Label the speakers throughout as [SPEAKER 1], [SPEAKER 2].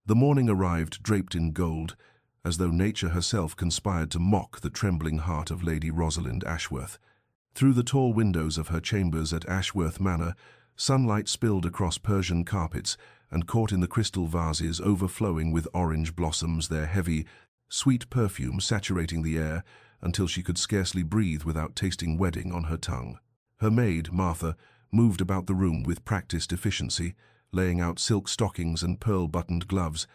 [SPEAKER 1] The morning arrived draped in gold, as though nature herself conspired to mock the trembling heart of Lady Rosalind Ashworth. Through the tall windows of her chambers at Ashworth Manor, sunlight spilled across Persian carpets and caught in the crystal vases overflowing with orange blossoms, their heavy, sweet perfume saturating the air until she could scarcely breathe without tasting wedding on her tongue. Her maid, Martha, moved about the room with practiced efficiency, laying out silk stockings and pearl-buttoned gloves,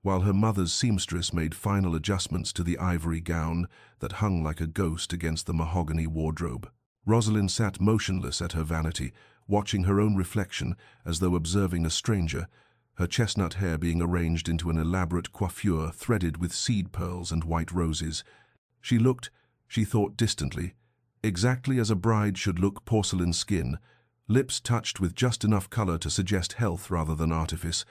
[SPEAKER 1] while her mother's seamstress made final adjustments to the ivory gown that hung like a ghost against the mahogany wardrobe. Rosalind sat motionless at her vanity, watching her own reflection as though observing a stranger, her chestnut hair being arranged into an elaborate coiffure threaded with seed pearls and white roses. She looked, she thought distantly, exactly as a bride should look, porcelain skin, lips touched with just enough color to suggest health rather than artifice,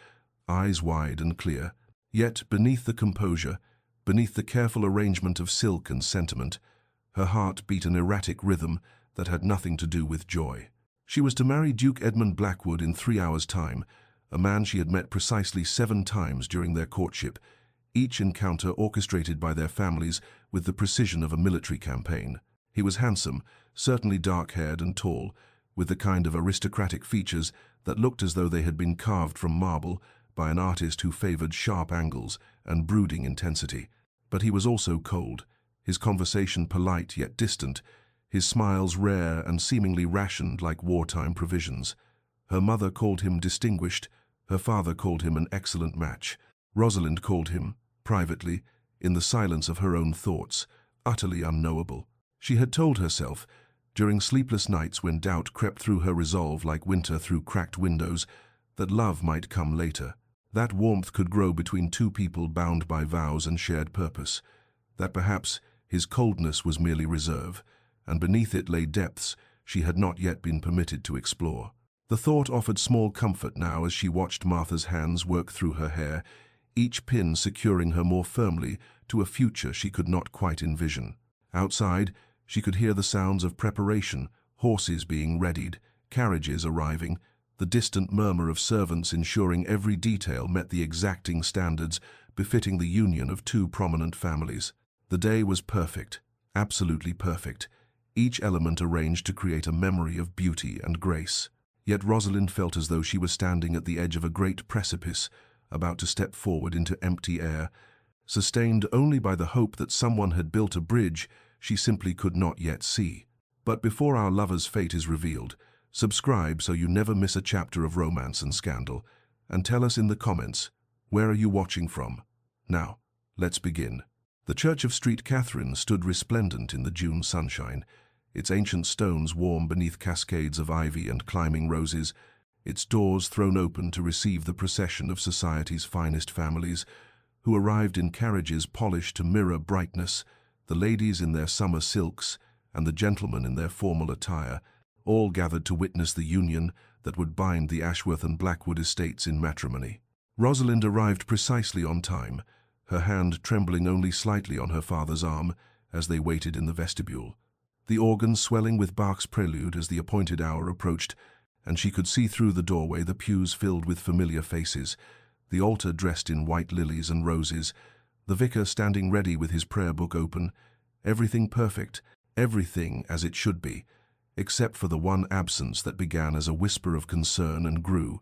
[SPEAKER 1] eyes wide and clear. Yet beneath the composure, beneath the careful arrangement of silk and sentiment, her heart beat an erratic rhythm that had nothing to do with joy. She was to marry Duke Edmund Blackwood in 3 hours' time, a man she had met precisely 7 times during their courtship, each encounter orchestrated by their families with the precision of a military campaign. He was handsome, certainly dark-haired and tall, with the kind of aristocratic features that looked as though they had been carved from marble by an artist who favored sharp angles and brooding intensity. But he was also cold, his conversation polite yet distant, his smiles rare and seemingly rationed like wartime provisions. Her mother called him distinguished, her father called him an excellent match. Rosalind called him, privately, in the silence of her own thoughts, utterly unknowable. She had told herself, during sleepless nights when doubt crept through her resolve like winter through cracked windows, that love might come later. That warmth could grow between 2 people bound by vows and shared purpose. That perhaps his coldness was merely reserve, and beneath it lay depths she had not yet been permitted to explore. The thought offered small comfort now as she watched Martha's hands work through her hair, each pin securing her more firmly to a future she could not quite envision. Outside, she could hear the sounds of preparation, horses being readied, carriages arriving, the distant murmur of servants ensuring every detail met the exacting standards befitting the union of 2 prominent families. The day was perfect, absolutely perfect, each element arranged to create a memory of beauty and grace. Yet Rosalind felt as though she was standing at the edge of a great precipice, about to step forward into empty air, sustained only by the hope that someone had built a bridge she simply could not yet see. But before our lover's fate is revealed, subscribe so you never miss a chapter of romance and scandal, and tell us in the comments, where are you watching from? Now, let's begin. The Church of St. Catherine stood resplendent in the June sunshine, its ancient stones warm beneath cascades of ivy and climbing roses, its doors thrown open to receive the procession of society's finest families, who arrived in carriages polished to mirror brightness, the ladies in their summer silks and the gentlemen in their formal attire, all gathered to witness the union that would bind the Ashworth and Blackwood estates in matrimony. Rosalind arrived precisely on time, her hand trembling only slightly on her father's arm as they waited in the vestibule. The organ swelling with Bach's prelude as the appointed hour approached, and she could see through the doorway the pews filled with familiar faces, the altar dressed in white lilies and roses, the vicar standing ready with his prayer book open, everything perfect, everything as it should be, except for the one absence that began as a whisper of concern and grew,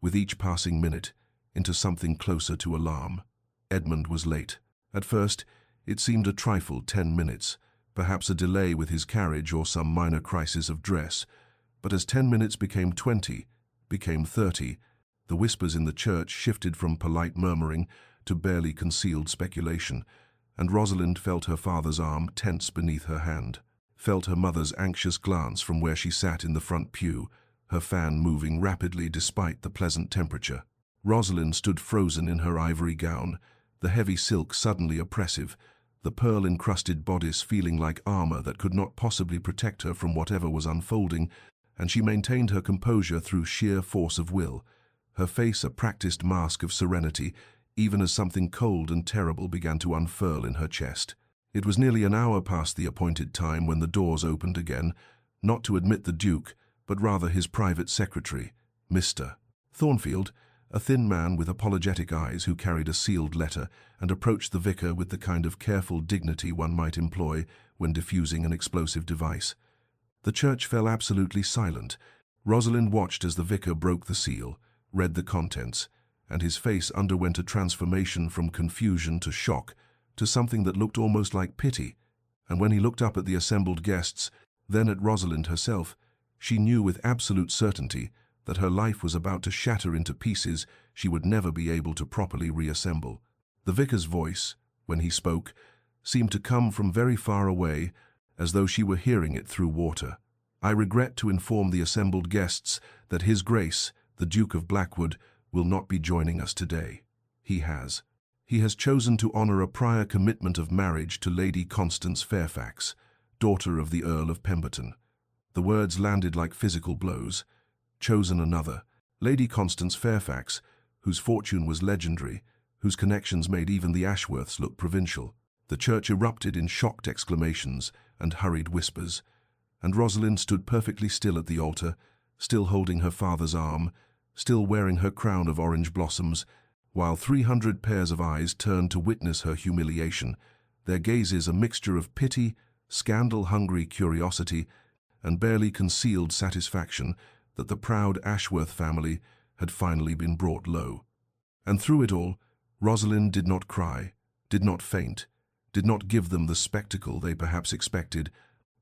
[SPEAKER 1] with each passing minute, into something closer to alarm. Edmund was late. At first, it seemed a trifle, 10 minutes, perhaps a delay with his carriage or some minor crisis of dress, but as 10 minutes became 20, became 30, the whispers in the church shifted from polite murmuring to barely concealed speculation, and Rosalind felt her father's arm tense beneath her hand, felt her mother's anxious glance from where she sat in the front pew, her fan moving rapidly despite the pleasant temperature. Rosalind stood frozen in her ivory gown, the heavy silk suddenly oppressive, the pearl-encrusted bodice feeling like armor that could not possibly protect her from whatever was unfolding, and she maintained her composure through sheer force of will, her face a practiced mask of serenity, even as something cold and terrible began to unfurl in her chest. It was nearly an hour past the appointed time when the doors opened again, not to admit the Duke, but rather his private secretary, Mr. Thornfield, a thin man with apologetic eyes who carried a sealed letter and approached the vicar with the kind of careful dignity one might employ when diffusing an explosive device. The church fell absolutely silent. Rosalind watched as the vicar broke the seal, read the contents, and his face underwent a transformation from confusion to shock to something that looked almost like pity. And when he looked up at the assembled guests, then at Rosalind herself, she knew with absolute certainty that her life was about to shatter into pieces she would never be able to properly reassemble. The vicar's voice, when he spoke, seemed to come from very far away, as though she were hearing it through water. "I regret to inform the assembled guests that His Grace, the Duke of Blackwood, will not be joining us today. He has chosen to honor a prior commitment of marriage to Lady Constance Fairfax, daughter of the Earl of Pemberton." The words landed like physical blows. Chosen another, Lady Constance Fairfax, whose fortune was legendary, whose connections made even the Ashworths look provincial. The church erupted in shocked exclamations and hurried whispers, and Rosalind stood perfectly still at the altar, still holding her father's arm, still wearing her crown of orange blossoms, while 300 pairs of eyes turned to witness her humiliation, their gazes a mixture of pity, scandal-hungry curiosity, and barely concealed satisfaction that the proud Ashworth family had finally been brought low. And through it all, Rosalind did not cry, did not faint, did not give them the spectacle they perhaps expected,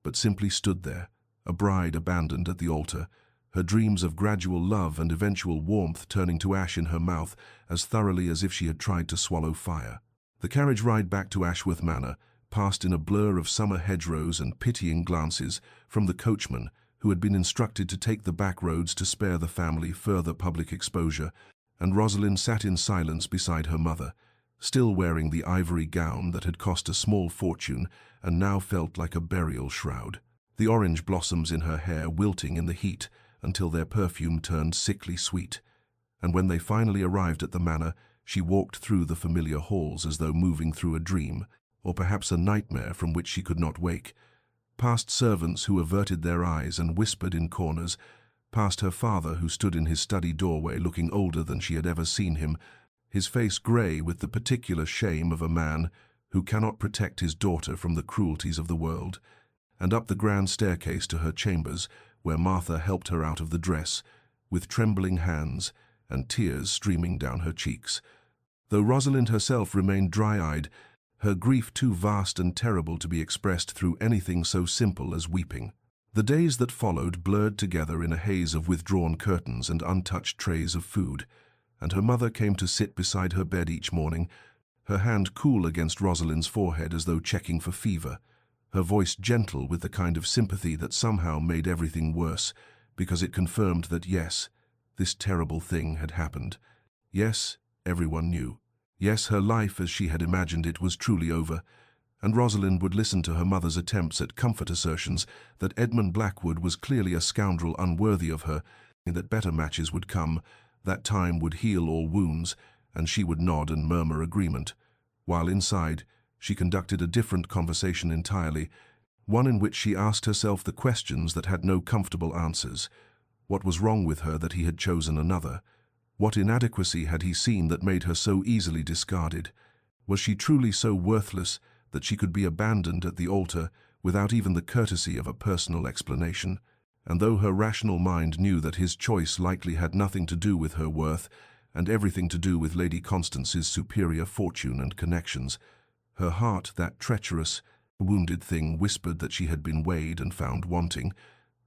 [SPEAKER 1] but simply stood there, a bride abandoned at the altar, her dreams of gradual love and eventual warmth turning to ash in her mouth as thoroughly as if she had tried to swallow fire. The carriage ride back to Ashworth Manor passed in a blur of summer hedgerows and pitying glances from the coachman, who had been instructed to take the back roads to spare the family further public exposure, and Rosalind sat in silence beside her mother, still wearing the ivory gown that had cost a small fortune and now felt like a burial shroud, the orange blossoms in her hair wilting in the heat until their perfume turned sickly sweet. And when they finally arrived at the manor, she walked through the familiar halls as though moving through a dream, or perhaps a nightmare from which she could not wake, past servants who averted their eyes and whispered in corners, past her father who stood in his study doorway looking older than she had ever seen him, his face grey with the particular shame of a man who cannot protect his daughter from the cruelties of the world, and up the grand staircase to her chambers, where Martha helped her out of the dress, with trembling hands and tears streaming down her cheeks. Though Rosalind herself remained dry-eyed, her grief too vast and terrible to be expressed through anything so simple as weeping. The days that followed blurred together in a haze of withdrawn curtains and untouched trays of food, and her mother came to sit beside her bed each morning, her hand cool against Rosalind's forehead as though checking for fever, her voice gentle with the kind of sympathy that somehow made everything worse, because it confirmed that yes, this terrible thing had happened. Yes, everyone knew. Yes, her life as she had imagined it was truly over, and Rosalind would listen to her mother's attempts at comfort assertions that Edmund Blackwood was clearly a scoundrel unworthy of her, and that better matches would come, that time would heal all wounds, and she would nod and murmur agreement, while inside she conducted a different conversation entirely, one in which she asked herself the questions that had no comfortable answers. What was wrong with her that he had chosen another? What inadequacy had he seen that made her so easily discarded? Was she truly so worthless that she could be abandoned at the altar without even the courtesy of a personal explanation? And though her rational mind knew that his choice likely had nothing to do with her worth and everything to do with Lady Constance's superior fortune and connections, her heart, that treacherous, wounded thing, whispered that she had been weighed and found wanting,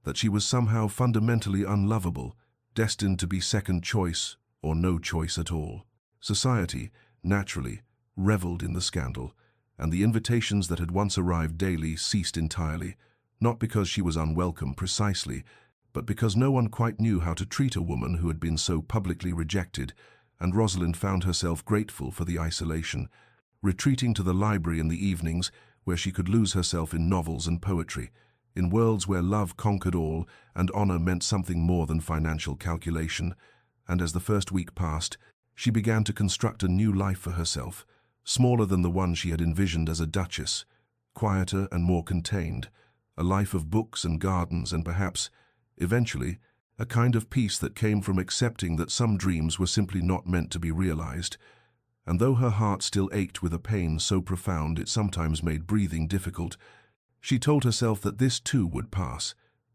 [SPEAKER 1] that she was somehow fundamentally unlovable, destined to be second choice or no choice at all. Society, naturally, revelled in the scandal, and the invitations that had once arrived daily ceased entirely, not because she was unwelcome precisely, but because no one quite knew how to treat a woman who had been so publicly rejected, and Rosalind found herself grateful for the isolation, retreating to the library in the evenings where she could lose herself in novels and poetry, in worlds where love conquered all and honor meant something more than financial calculation. And as the first week passed, she began to construct a new life for herself, smaller than the one she had envisioned as a duchess, quieter and more contained, a life of books and gardens and perhaps, eventually, a kind of peace that came from accepting that some dreams were simply not meant to be realized. And though her heart still ached with a pain so profound it sometimes made breathing difficult, she told herself that this too would pass,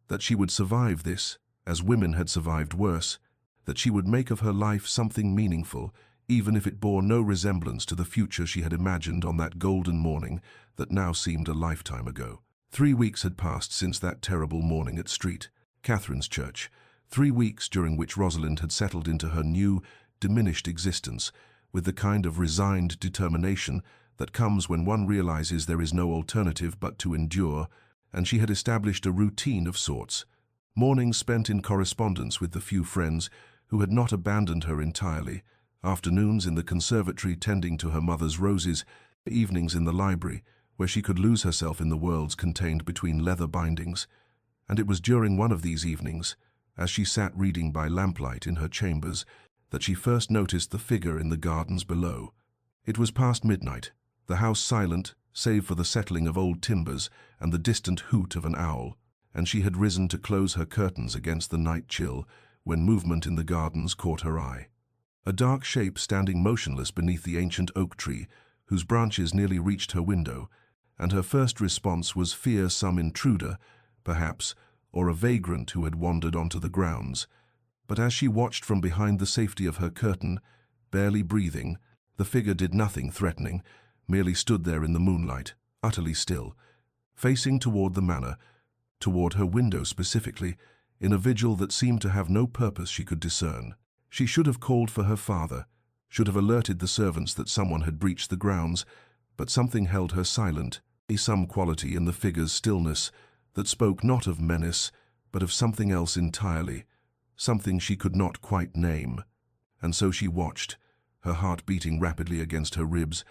[SPEAKER 1] that she would survive this, as women had survived worse, that she would make of her life something meaningful, even if it bore no resemblance to the future she had imagined on that golden morning that now seemed a lifetime ago. 3 weeks had passed since that terrible morning at St. Catherine's Church, 3 weeks during which Rosalind had settled into her new, diminished existence, with the kind of resigned determination that comes when one realizes there is no alternative but to endure, and she had established a routine of sorts. Mornings spent in correspondence with the few friends who had not abandoned her entirely, afternoons in the conservatory tending to her mother's roses, evenings in the library, where she could lose herself in the worlds contained between leather bindings. And it was during one of these evenings, as she sat reading by lamplight in her chambers, that she first noticed the figure in the gardens below. It was past midnight, the house silent, save for the settling of old timbers and the distant hoot of an owl, and she had risen to close her curtains against the night chill when movement in the gardens caught her eye. A dark shape standing motionless beneath the ancient oak tree, whose branches nearly reached her window, and her first response was fear some intruder, perhaps, or a vagrant who had wandered onto the grounds. But as she watched from behind the safety of her curtain, barely breathing, the figure did nothing threatening, merely stood there in the moonlight, utterly still, facing toward the manor, toward her window specifically, in a vigil that seemed to have no purpose she could discern. She should have called for her father, should have alerted the servants that someone had breached the grounds, but something held her silent, some quality in the figure's stillness that spoke not of menace, but of something else entirely, something she could not quite name. And so she watched, her heart beating rapidly against her ribs,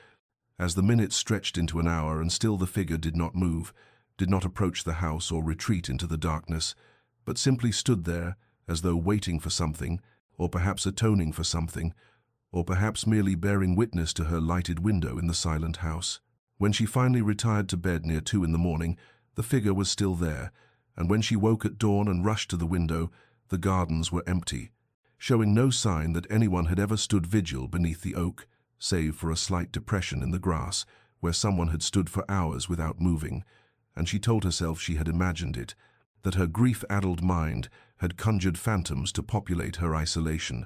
[SPEAKER 1] as the minutes stretched into an hour and still the figure did not move, did not approach the house or retreat into the darkness, but simply stood there as though waiting for something, or perhaps atoning for something, or perhaps merely bearing witness to her lighted window in the silent house. When she finally retired to bed near 2 in the morning, the figure was still there, and when she woke at dawn and rushed to the window, the gardens were empty, showing no sign that anyone had ever stood vigil beneath the oak, save for a slight depression in the grass, where someone had stood for hours without moving, and she told herself she had imagined it, that her grief-addled mind had conjured phantoms to populate her isolation.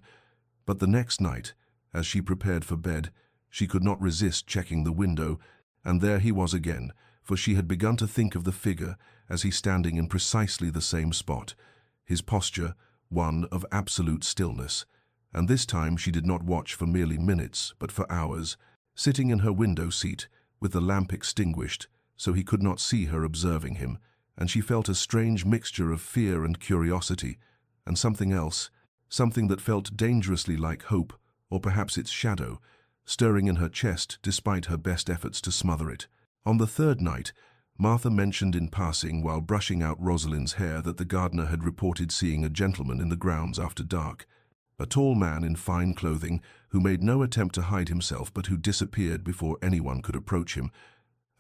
[SPEAKER 1] But the next night, as she prepared for bed, she could not resist checking the window, and there he was again, for she had begun to think of the figure as he standing in precisely the same spot, his posture one of absolute stillness. And this time she did not watch for merely minutes, but for hours, sitting in her window seat, with the lamp extinguished, so he could not see her observing him, and she felt a strange mixture of fear and curiosity, and something else, something that felt dangerously like hope, or perhaps its shadow, stirring in her chest despite her best efforts to smother it. On the third night, Martha mentioned in passing while brushing out Rosalind's hair that the gardener had reported seeing a gentleman in the grounds after dark, a tall man in fine clothing who made no attempt to hide himself but who disappeared before anyone could approach him,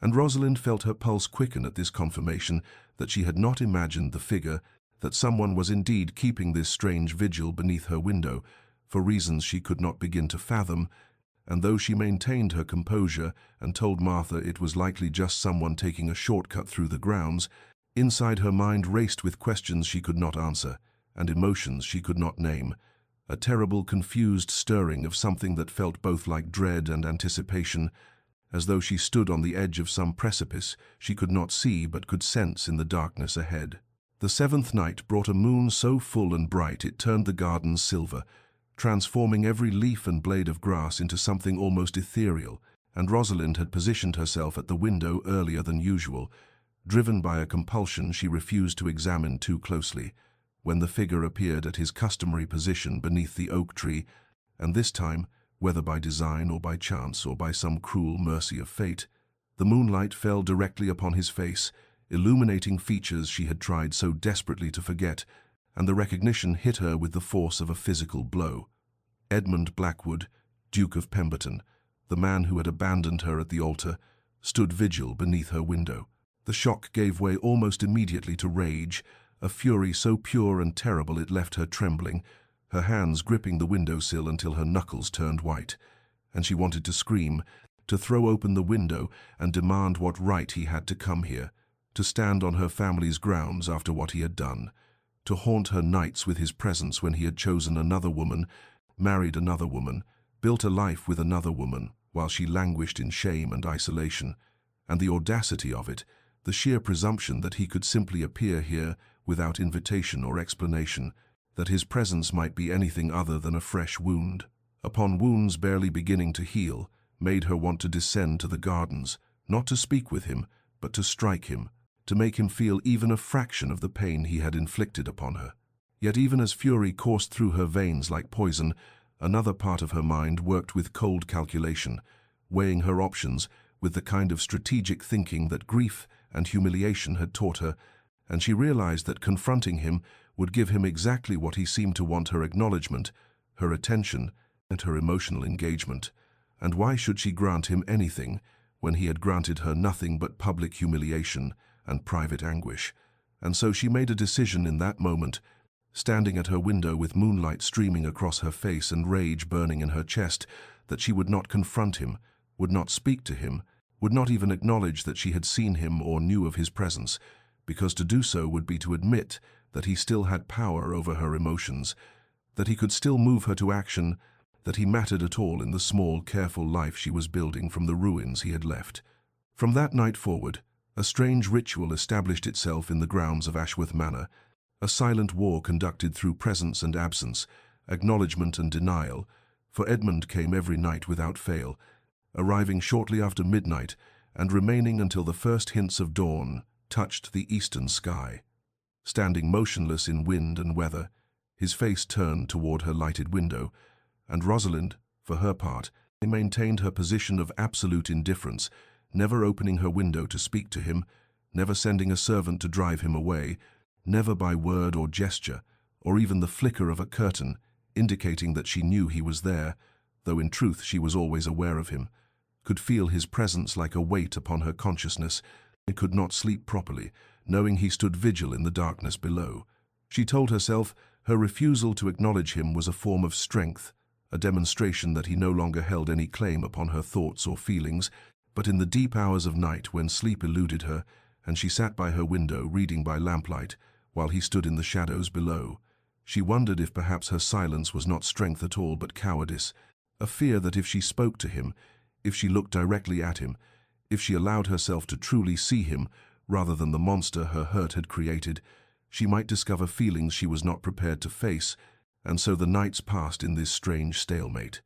[SPEAKER 1] and Rosalind felt her pulse quicken at this confirmation that she had not imagined the figure, that someone was indeed keeping this strange vigil beneath her window, for reasons she could not begin to fathom, and though she maintained her composure and told Martha it was likely just someone taking a shortcut through the grounds, inside her mind raced with questions she could not answer, and emotions she could not name, a terrible confused stirring of something that felt both like dread and anticipation, as though she stood on the edge of some precipice she could not see but could sense in the darkness ahead. The seventh night brought a moon so full and bright it turned the gardens silver, transforming every leaf and blade of grass into something almost ethereal, and Rosalind had positioned herself at the window earlier than usual, driven by a compulsion she refused to examine too closely, when the figure appeared at his customary position beneath the oak tree, and this time, whether by design or by chance or by some cruel mercy of fate, the moonlight fell directly upon his face, illuminating features she had tried so desperately to forget, and the recognition hit her with the force of a physical blow. Edmund Blackwood, Duke of Pemberton, the man who had abandoned her at the altar, stood vigil beneath her window. The shock gave way almost immediately to rage, a fury so pure and terrible it left her trembling, her hands gripping the windowsill until her knuckles turned white. And she wanted to scream, to throw open the window and demand what right he had to come here, to stand on her family's grounds after what he had done, to haunt her nights with his presence when he had chosen another woman, married another woman, built a life with another woman, while she languished in shame and isolation. And the audacity of it, the sheer presumption that he could simply appear here without invitation or explanation, that his presence might be anything other than a fresh wound, upon wounds barely beginning to heal, made her want to descend to the gardens, not to speak with him, but to strike him, to make him feel even a fraction of the pain he had inflicted upon her. Yet even as fury coursed through her veins like poison, another part of her mind worked with cold calculation, weighing her options with the kind of strategic thinking that grief and humiliation had taught her, and she realized that confronting him would give him exactly what he seemed to want: her acknowledgement, her attention, and her emotional engagement. And why should she grant him anything when he had granted her nothing but public humiliation and private anguish? And so she made a decision in that moment, standing at her window with moonlight streaming across her face and rage burning in her chest, that she would not confront him, would not speak to him, would not even acknowledge that she had seen him or knew of his presence, because to do so would be to admit that he still had power over her emotions, that he could still move her to action, that he mattered at all in the small, careful life she was building from the ruins he had left. From that night forward, a strange ritual established itself in the grounds of Ashworth Manor, a silent war conducted through presence and absence, acknowledgement and denial, for Edmund came every night without fail, arriving shortly after midnight and remaining until the first hints of dawn touched the eastern sky. Standing motionless in wind and weather, his face turned toward her lighted window, and Rosalind, for her part, maintained her position of absolute indifference, never opening her window to speak to him, never sending a servant to drive him away, never by word or gesture, or even the flicker of a curtain, indicating that she knew he was there, though in truth she was always aware of him, could feel his presence like a weight upon her consciousness, and could not sleep properly, knowing he stood vigil in the darkness below. She told herself her refusal to acknowledge him was a form of strength, a demonstration that he no longer held any claim upon her thoughts or feelings, but in the deep hours of night when sleep eluded her, and she sat by her window reading by lamplight, while he stood in the shadows below, she wondered if perhaps her silence was not strength at all but cowardice, a fear that if she spoke to him, if she looked directly at him, if she allowed herself to truly see him, rather than the monster her hurt had created, she might discover feelings she was not prepared to face, and so the nights passed in this strange stalemate,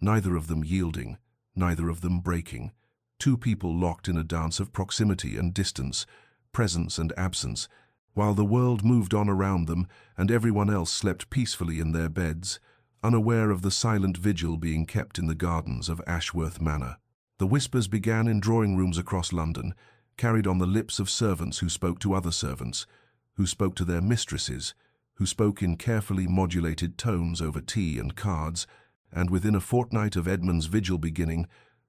[SPEAKER 1] neither of them yielding, neither of them breaking, two people locked in a dance of proximity and distance, presence and absence, while the world moved on around them and everyone else slept peacefully in their beds, unaware of the silent vigil being kept in the gardens of Ashworth Manor. The whispers began in drawing rooms across London, carried on the lips of servants who spoke to other servants, who spoke to their mistresses, who spoke in carefully modulated tones over tea and cards, and within a fortnight of Edmund's vigil beginning,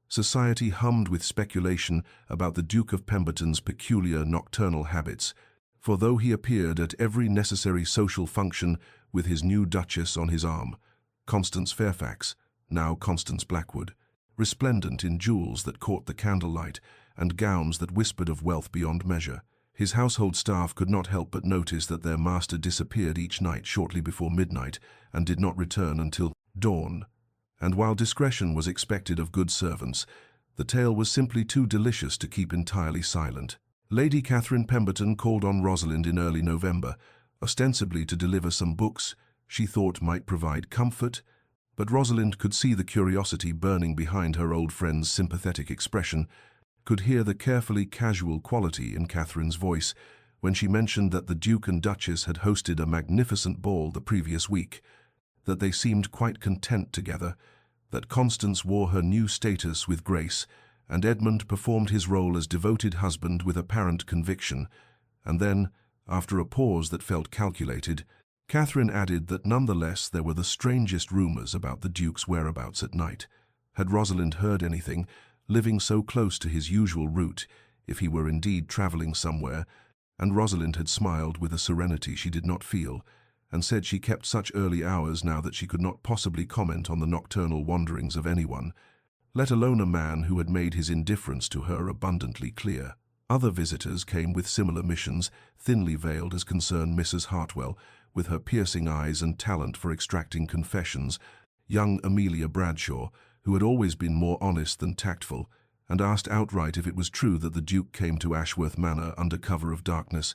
[SPEAKER 1] society hummed with speculation about the Duke of Pemberton's peculiar nocturnal habits, for though he appeared at every necessary social function with his new Duchess on his arm, Constance Fairfax, now Constance Blackwood, resplendent in jewels that caught the candlelight and gowns that whispered of wealth beyond measure, his household staff could not help but notice that their master disappeared each night shortly before midnight and did not return until dawn. And while discretion was expected of good servants, the tale was simply too delicious to keep entirely silent. Lady Catherine Pemberton called on Rosalind in early November, ostensibly to deliver some books she thought might provide comfort, but Rosalind could see the curiosity burning behind her old friend's sympathetic expression, could hear the carefully casual quality in Catherine's voice when she mentioned that the Duke and Duchess had hosted a magnificent ball the previous week, that they seemed quite content together, that Constance wore her new status with grace, and Edmund performed his role as devoted husband with apparent conviction, and then, after a pause that felt calculated, Catherine added that nonetheless there were the strangest rumours about the Duke's whereabouts at night. Had Rosalind heard anything, living so close to his usual route, if he were indeed travelling somewhere, and Rosalind had smiled with a serenity she did not feel, and said she kept such early hours now that she could not possibly comment on the nocturnal wanderings of anyone, let alone a man who had made his indifference to her abundantly clear. Other visitors came with similar missions, thinly veiled as concerned Mrs. Hartwell, with her piercing eyes and talent for extracting confessions, young Amelia Bradshaw, who had always been more honest than tactful, and asked outright if it was true that the Duke came to Ashworth Manor under cover of darkness.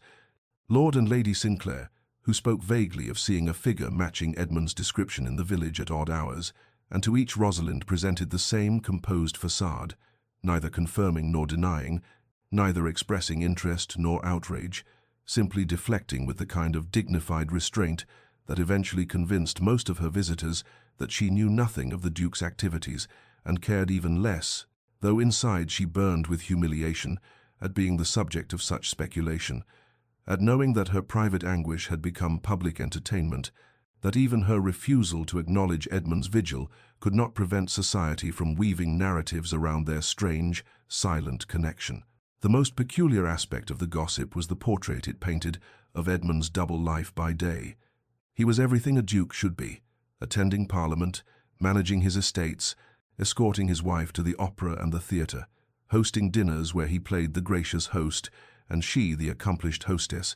[SPEAKER 1] Lord and Lady Sinclair, who spoke vaguely of seeing a figure matching Edmund's description in the village at odd hours, and to each Rosalind presented the same composed facade, neither confirming nor denying, neither expressing interest nor outrage, simply deflecting with the kind of dignified restraint that eventually convinced most of her visitors that she knew nothing of the Duke's activities and cared even less, though inside she burned with humiliation at being the subject of such speculation, at knowing that her private anguish had become public entertainment, that even her refusal to acknowledge Edmund's vigil could not prevent society from weaving narratives around their strange, silent connection. The most peculiar aspect of the gossip was the portrait it painted of Edmund's double life by day. He was everything a duke should be, attending Parliament, managing his estates, escorting his wife to the opera and the theatre, hosting dinners where he played the gracious host and she the accomplished hostess,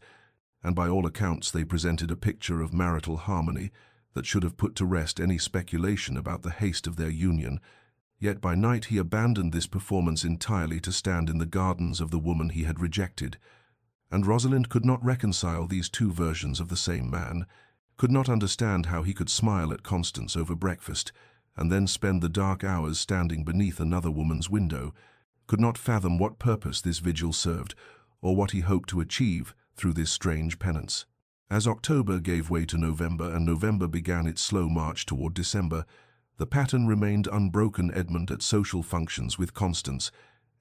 [SPEAKER 1] and by all accounts they presented a picture of marital harmony that should have put to rest any speculation about the haste of their union. Yet by night he abandoned this performance entirely to stand in the gardens of the woman he had rejected, and Rosalind could not reconcile these two versions of the same man, could not understand how he could smile at Constance over breakfast and then spend the dark hours standing beneath another woman's window, could not fathom what purpose this vigil served or what he hoped to achieve through this strange penance. As October gave way to November and November began its slow march toward December, the pattern remained unbroken. Edmund at social functions with Constance,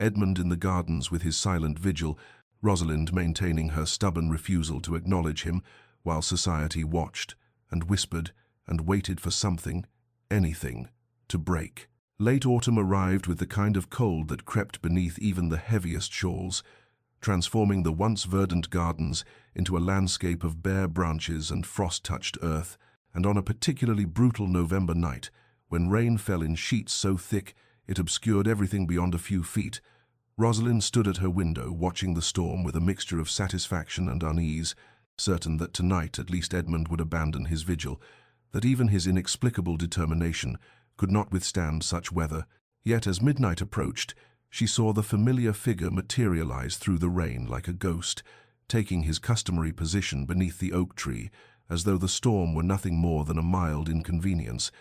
[SPEAKER 1] Edmund in the gardens with his silent vigil, Rosalind maintaining her stubborn refusal to acknowledge him, while society watched and whispered and waited for something, anything, to break. Late autumn arrived with the kind of cold that crept beneath even the heaviest shawls, transforming the once verdant gardens into a landscape of bare branches and frost-touched earth, and on a particularly brutal November night, when rain fell in sheets so thick it obscured everything beyond a few feet, Rosalind stood at her window watching the storm with a mixture of satisfaction and unease, certain that tonight at least Edmund would abandon his vigil, that even his inexplicable determination could not withstand such weather. Yet as midnight approached, she saw the familiar figure materialize through the rain like a ghost, taking his customary position beneath the oak tree, as though the storm were nothing more than a mild inconvenience,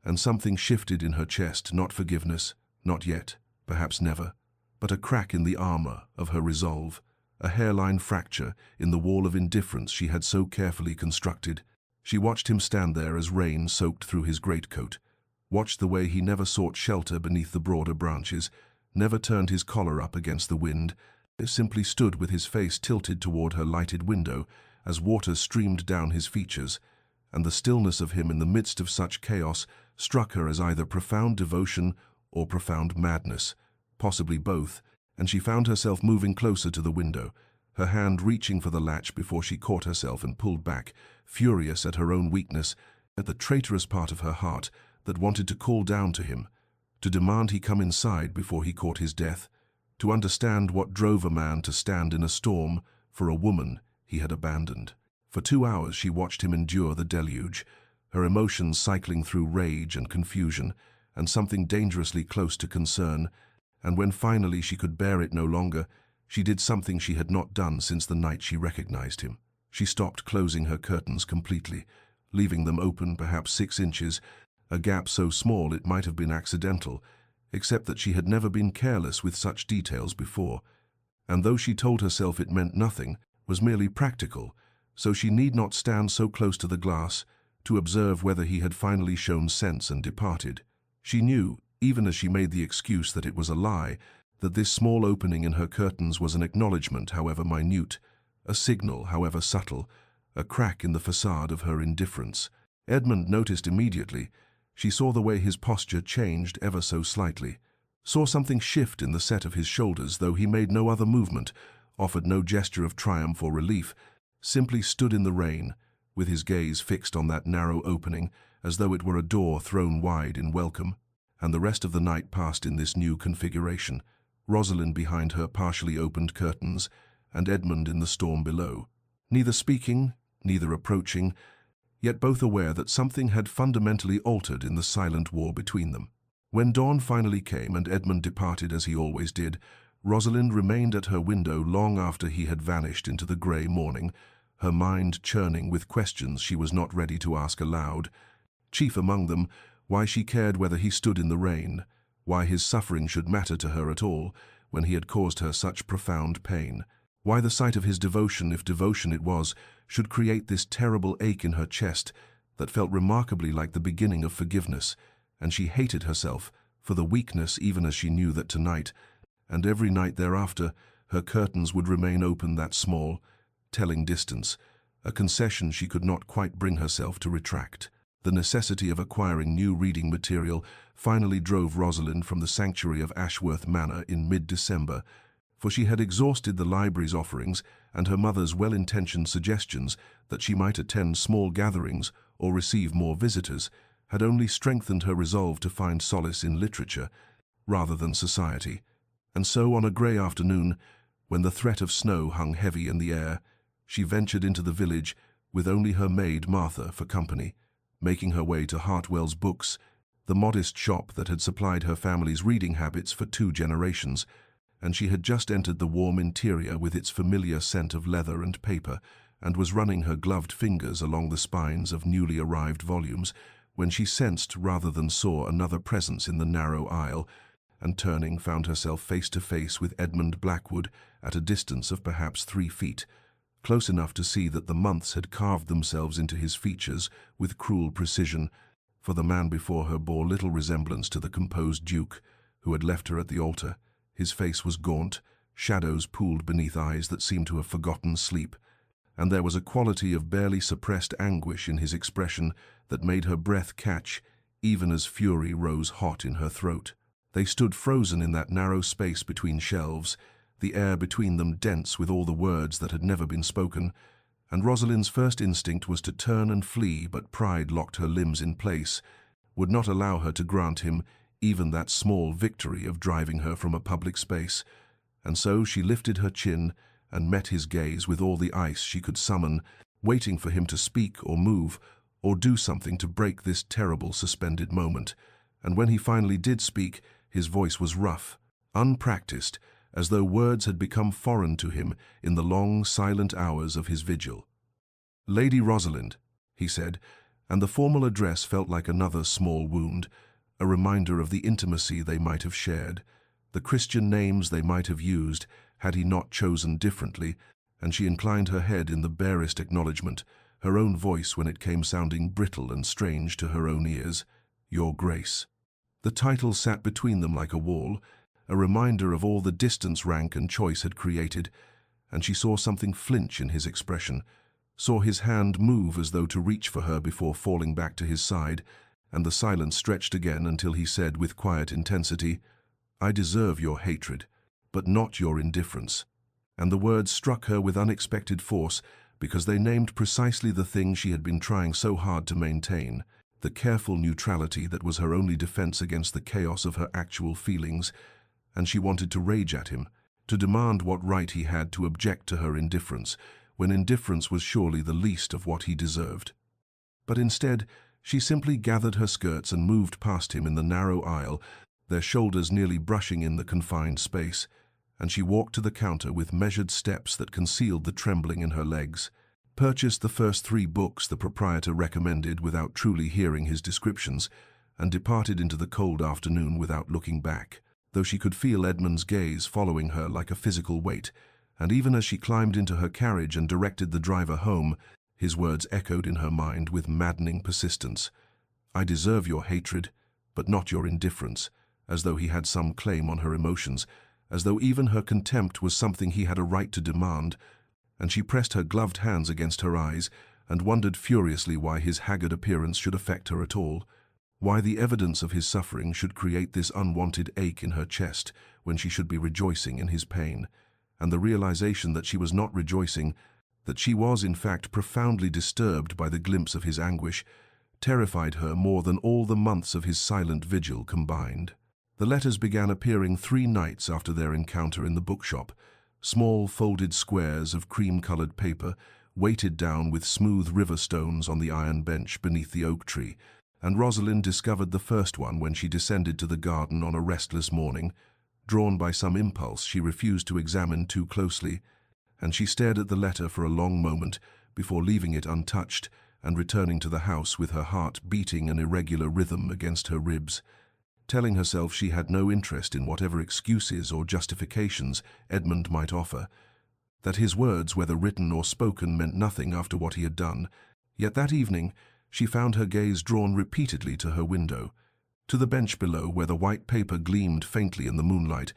[SPEAKER 1] and something shifted in her chest, not forgiveness, not yet, perhaps never, but a crack in the armor of her resolve, a hairline fracture in the wall of indifference she had so carefully constructed. She watched him stand there as rain soaked through his greatcoat, watched the way he never sought shelter beneath the broader branches, never turned his collar up against the wind, simply stood with his face tilted toward her lighted window as water streamed down his features, and the stillness of him in the midst of such chaos struck her as either profound devotion or profound madness, possibly both, and she found herself moving closer to the window, her hand reaching for the latch before she caught herself and pulled back, furious at her own weakness, at the traitorous part of her heart that wanted to call down to him, to demand he come inside before he caught his death, to understand what drove a man to stand in a storm for a woman he had abandoned. For 2 hours she watched him endure the deluge, her emotions cycling through rage and confusion, and something dangerously close to concern, and when finally she could bear it no longer, she did something she had not done since the night she recognized him. She stopped closing her curtains completely, leaving them open perhaps 6 inches, a gap so small it might have been accidental, except that she had never been careless with such details before, and though she told herself it meant nothing, was merely practical, so she need not stand so close to the glass to observe whether he had finally shown sense and departed. She knew, even as she made the excuse that it was a lie, that this small opening in her curtains was an acknowledgment, however minute, a signal, however subtle, a crack in the facade of her indifference. Edmund noticed immediately. She saw the way his posture changed ever so slightly, saw something shift in the set of his shoulders, though he made no other movement, offered no gesture of triumph or relief, simply stood in the rain, with his gaze fixed on that narrow opening, as though it were a door thrown wide in welcome. And the rest of the night passed in this new configuration, Rosalind behind her partially opened curtains, and Edmund in the storm below, neither speaking, neither approaching, yet both aware that something had fundamentally altered in the silent war between them. When dawn finally came and Edmund departed as he always did, Rosalind remained at her window long after he had vanished into the grey morning, her mind churning with questions she was not ready to ask aloud. Chief among them, why she cared whether he stood in the rain, why his suffering should matter to her at all when he had caused her such profound pain, why the sight of his devotion, if devotion it was, should create this terrible ache in her chest that felt remarkably like the beginning of forgiveness, and she hated herself for the weakness even as she knew that tonight, and every night thereafter, her curtains would remain open that small, telling distance, a concession she could not quite bring herself to retract. The necessity of acquiring new reading material finally drove Rosalind from the sanctuary of Ashworth Manor in mid-December, for she had exhausted the library's offerings and her mother's well-intentioned suggestions that she might attend small gatherings or receive more visitors had only strengthened her resolve to find solace in literature rather than society. And so on a grey afternoon, when the threat of snow hung heavy in the air, she ventured into the village with only her maid Martha for company, making her way to Hartwell's Books, the modest shop that had supplied her family's reading habits for 2 generations, and she had just entered the warm interior with its familiar scent of leather and paper, and was running her gloved fingers along the spines of newly arrived volumes, when she sensed rather than saw another presence in the narrow aisle, and turning found herself face to face with Edmund Blackwood at a distance of perhaps 3 feet, close enough to see that the months had carved themselves into his features with cruel precision, for the man before her bore little resemblance to the composed Duke who had left her at the altar. His face was gaunt, shadows pooled beneath eyes that seemed to have forgotten sleep, and there was a quality of barely suppressed anguish in his expression that made her breath catch, even as fury rose hot in her throat. They stood frozen in that narrow space between shelves, the air between them dense with all the words that had never been spoken, and Rosalind's first instinct was to turn and flee, but pride locked her limbs in place, would not allow her to grant him even that small victory of driving her from a public space, and so she lifted her chin and met his gaze with all the ice she could summon, waiting for him to speak or move or do something to break this terrible suspended moment. And when he finally did speak, his voice was rough, unpracticed, as though words had become foreign to him in the long, silent hours of his vigil. "Lady Rosalind," he said, and the formal address felt like another small wound, a reminder of the intimacy they might have shared, the Christian names they might have used had he not chosen differently, and she inclined her head in the barest acknowledgement, her own voice when it came sounding brittle and strange to her own ears, "Your Grace." The title sat between them like a wall, a reminder of all the distance rank and choice had created, and she saw something flinch in his expression, saw his hand move as though to reach for her before falling back to his side, and the silence stretched again until he said with quiet intensity, "I deserve your hatred, but not your indifference." And the words struck her with unexpected force because they named precisely the thing she had been trying so hard to maintain, the careful neutrality that was her only defense against the chaos of her actual feelings, and she wanted to rage at him, to demand what right he had to object to her indifference, when indifference was surely the least of what he deserved. But instead, she simply gathered her skirts and moved past him in the narrow aisle, their shoulders nearly brushing in the confined space, and she walked to the counter with measured steps that concealed the trembling in her legs, purchased the first 3 books the proprietor recommended without truly hearing his descriptions, and departed into the cold afternoon without looking back, though she could feel Edmund's gaze following her like a physical weight, and even as she climbed into her carriage and directed the driver home, his words echoed in her mind with maddening persistence. "I deserve your hatred, but not your indifference," as though he had some claim on her emotions, as though even her contempt was something he had a right to demand, and she pressed her gloved hands against her eyes and wondered furiously why his haggard appearance should affect her at all, why the evidence of his suffering should create this unwanted ache in her chest when she should be rejoicing in his pain. and the realization that she was not rejoicing, that she was in fact profoundly disturbed by the glimpse of his anguish, terrified her more than all the months of his silent vigil combined. The letters began appearing 3 nights after their encounter in the bookshop, small folded squares of cream-colored paper, weighted down with smooth river stones on the iron bench beneath the oak tree, and Rosalind discovered the first one when she descended to the garden on a restless morning. Drawn by some impulse she refused to examine too closely, and she stared at the letter for a long moment before leaving it untouched and returning to the house with her heart beating an irregular rhythm against her ribs, telling herself she had no interest in whatever excuses or justifications Edmund might offer, that his words, whether written or spoken, meant nothing after what he had done. Yet that evening she found her gaze drawn repeatedly to her window, to the bench below where the white paper gleamed faintly in the moonlight,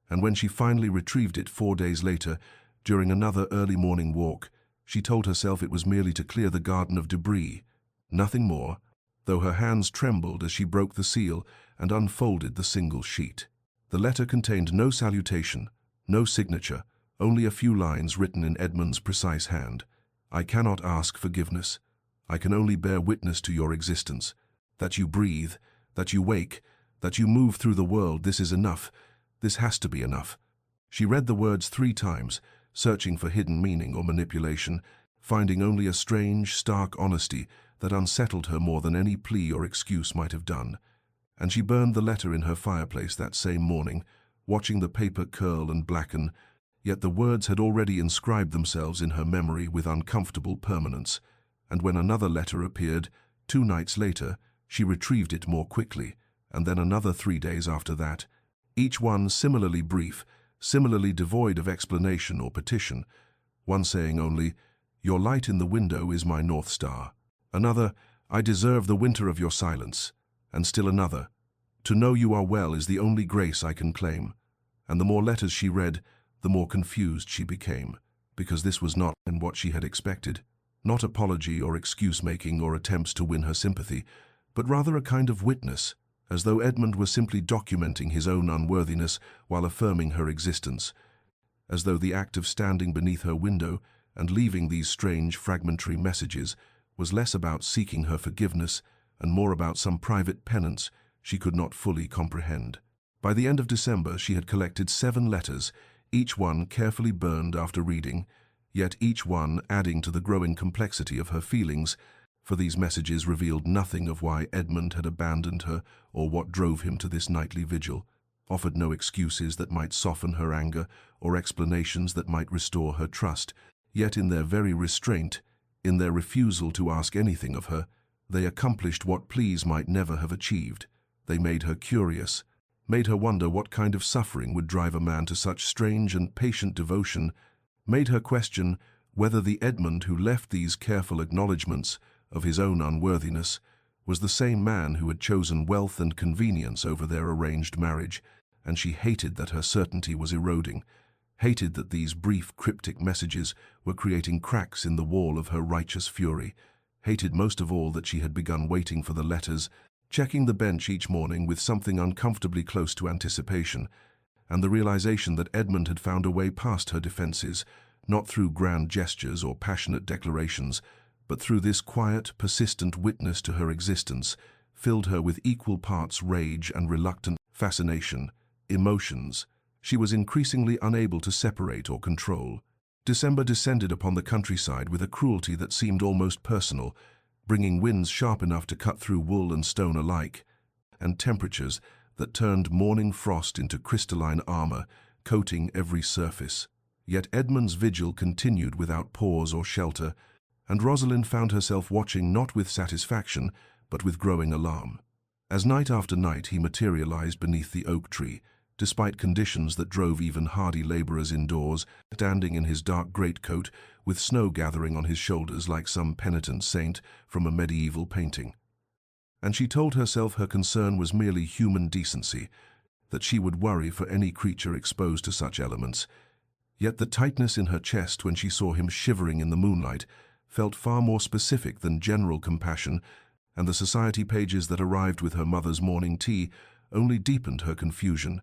[SPEAKER 1] and when she finally retrieved it 4 days later, during another early morning walk, she told herself it was merely to clear the garden of debris, nothing more, though her hands trembled as she broke the seal and unfolded the single sheet. The letter contained no salutation, no signature, only a few lines written in Edmund's precise hand. "I cannot ask forgiveness. I can only bear witness to your existence. That you breathe, that you wake, that you move through the world, this is enough. This has to be enough." She read the words 3 times, searching for hidden meaning or manipulation, finding only a strange, stark honesty that unsettled her more than any plea or excuse might have done. And she burned the letter in her fireplace that same morning, watching the paper curl and blacken, yet the words had already inscribed themselves in her memory with uncomfortable permanence. And when another letter appeared, 2 nights later, she retrieved it more quickly, and then another 3 days after that, each one similarly brief, similarly devoid of explanation or petition, one saying only, "Your light in the window is my North Star." Another, "I deserve the winter of your silence." And still another, "To know you are well is the only grace I can claim." And the more letters she read, the more confused she became, because this was not what she had expected. Not apology or excuse-making or attempts to win her sympathy, but rather a kind of witness, as though Edmund were simply documenting his own unworthiness while affirming her existence, as though the act of standing beneath her window and leaving these strange fragmentary messages was less about seeking her forgiveness and more about some private penance she could not fully comprehend. By the end of December she had collected 7 letters, each one carefully burned after reading, yet each one adding to the growing complexity of her feelings, for these messages revealed nothing of why Edmund had abandoned her or what drove him to this nightly vigil, offered no excuses that might soften her anger or explanations that might restore her trust, yet in their very restraint, in their refusal to ask anything of her, they accomplished what pleas might never have achieved. They made her curious, made her wonder what kind of suffering would drive a man to such strange and patient devotion, made her question whether the Edmund who left these careful acknowledgments of his own unworthiness was the same man who had chosen wealth and convenience over their arranged marriage, and she hated that her certainty was eroding, hated that these brief cryptic messages were creating cracks in the wall of her righteous fury, hated most of all that she had begun waiting for the letters, checking the bench each morning with something uncomfortably close to anticipation, and the realization that Edmund had found a way past her defenses, not through grand gestures or passionate declarations, but through this quiet, persistent witness to her existence, filled her with equal parts rage and reluctant fascination, emotions she was increasingly unable to separate or control. December descended upon the countryside with a cruelty that seemed almost personal, bringing winds sharp enough to cut through wool and stone alike, and temperatures that turned morning frost into crystalline armor, coating every surface. Yet Edmund's vigil continued without pause or shelter, and Rosalind found herself watching not with satisfaction, but with growing alarm. As night after night he materialized beneath the oak tree, despite conditions that drove even hardy laborers indoors, standing in his dark greatcoat with snow gathering on his shoulders like some penitent saint from a medieval painting. And she told herself her concern was merely human decency, that she would worry for any creature exposed to such elements. Yet the tightness in her chest when she saw him shivering in the moonlight felt far more specific than general compassion, and the society pages that arrived with her mother's morning tea only deepened her confusion,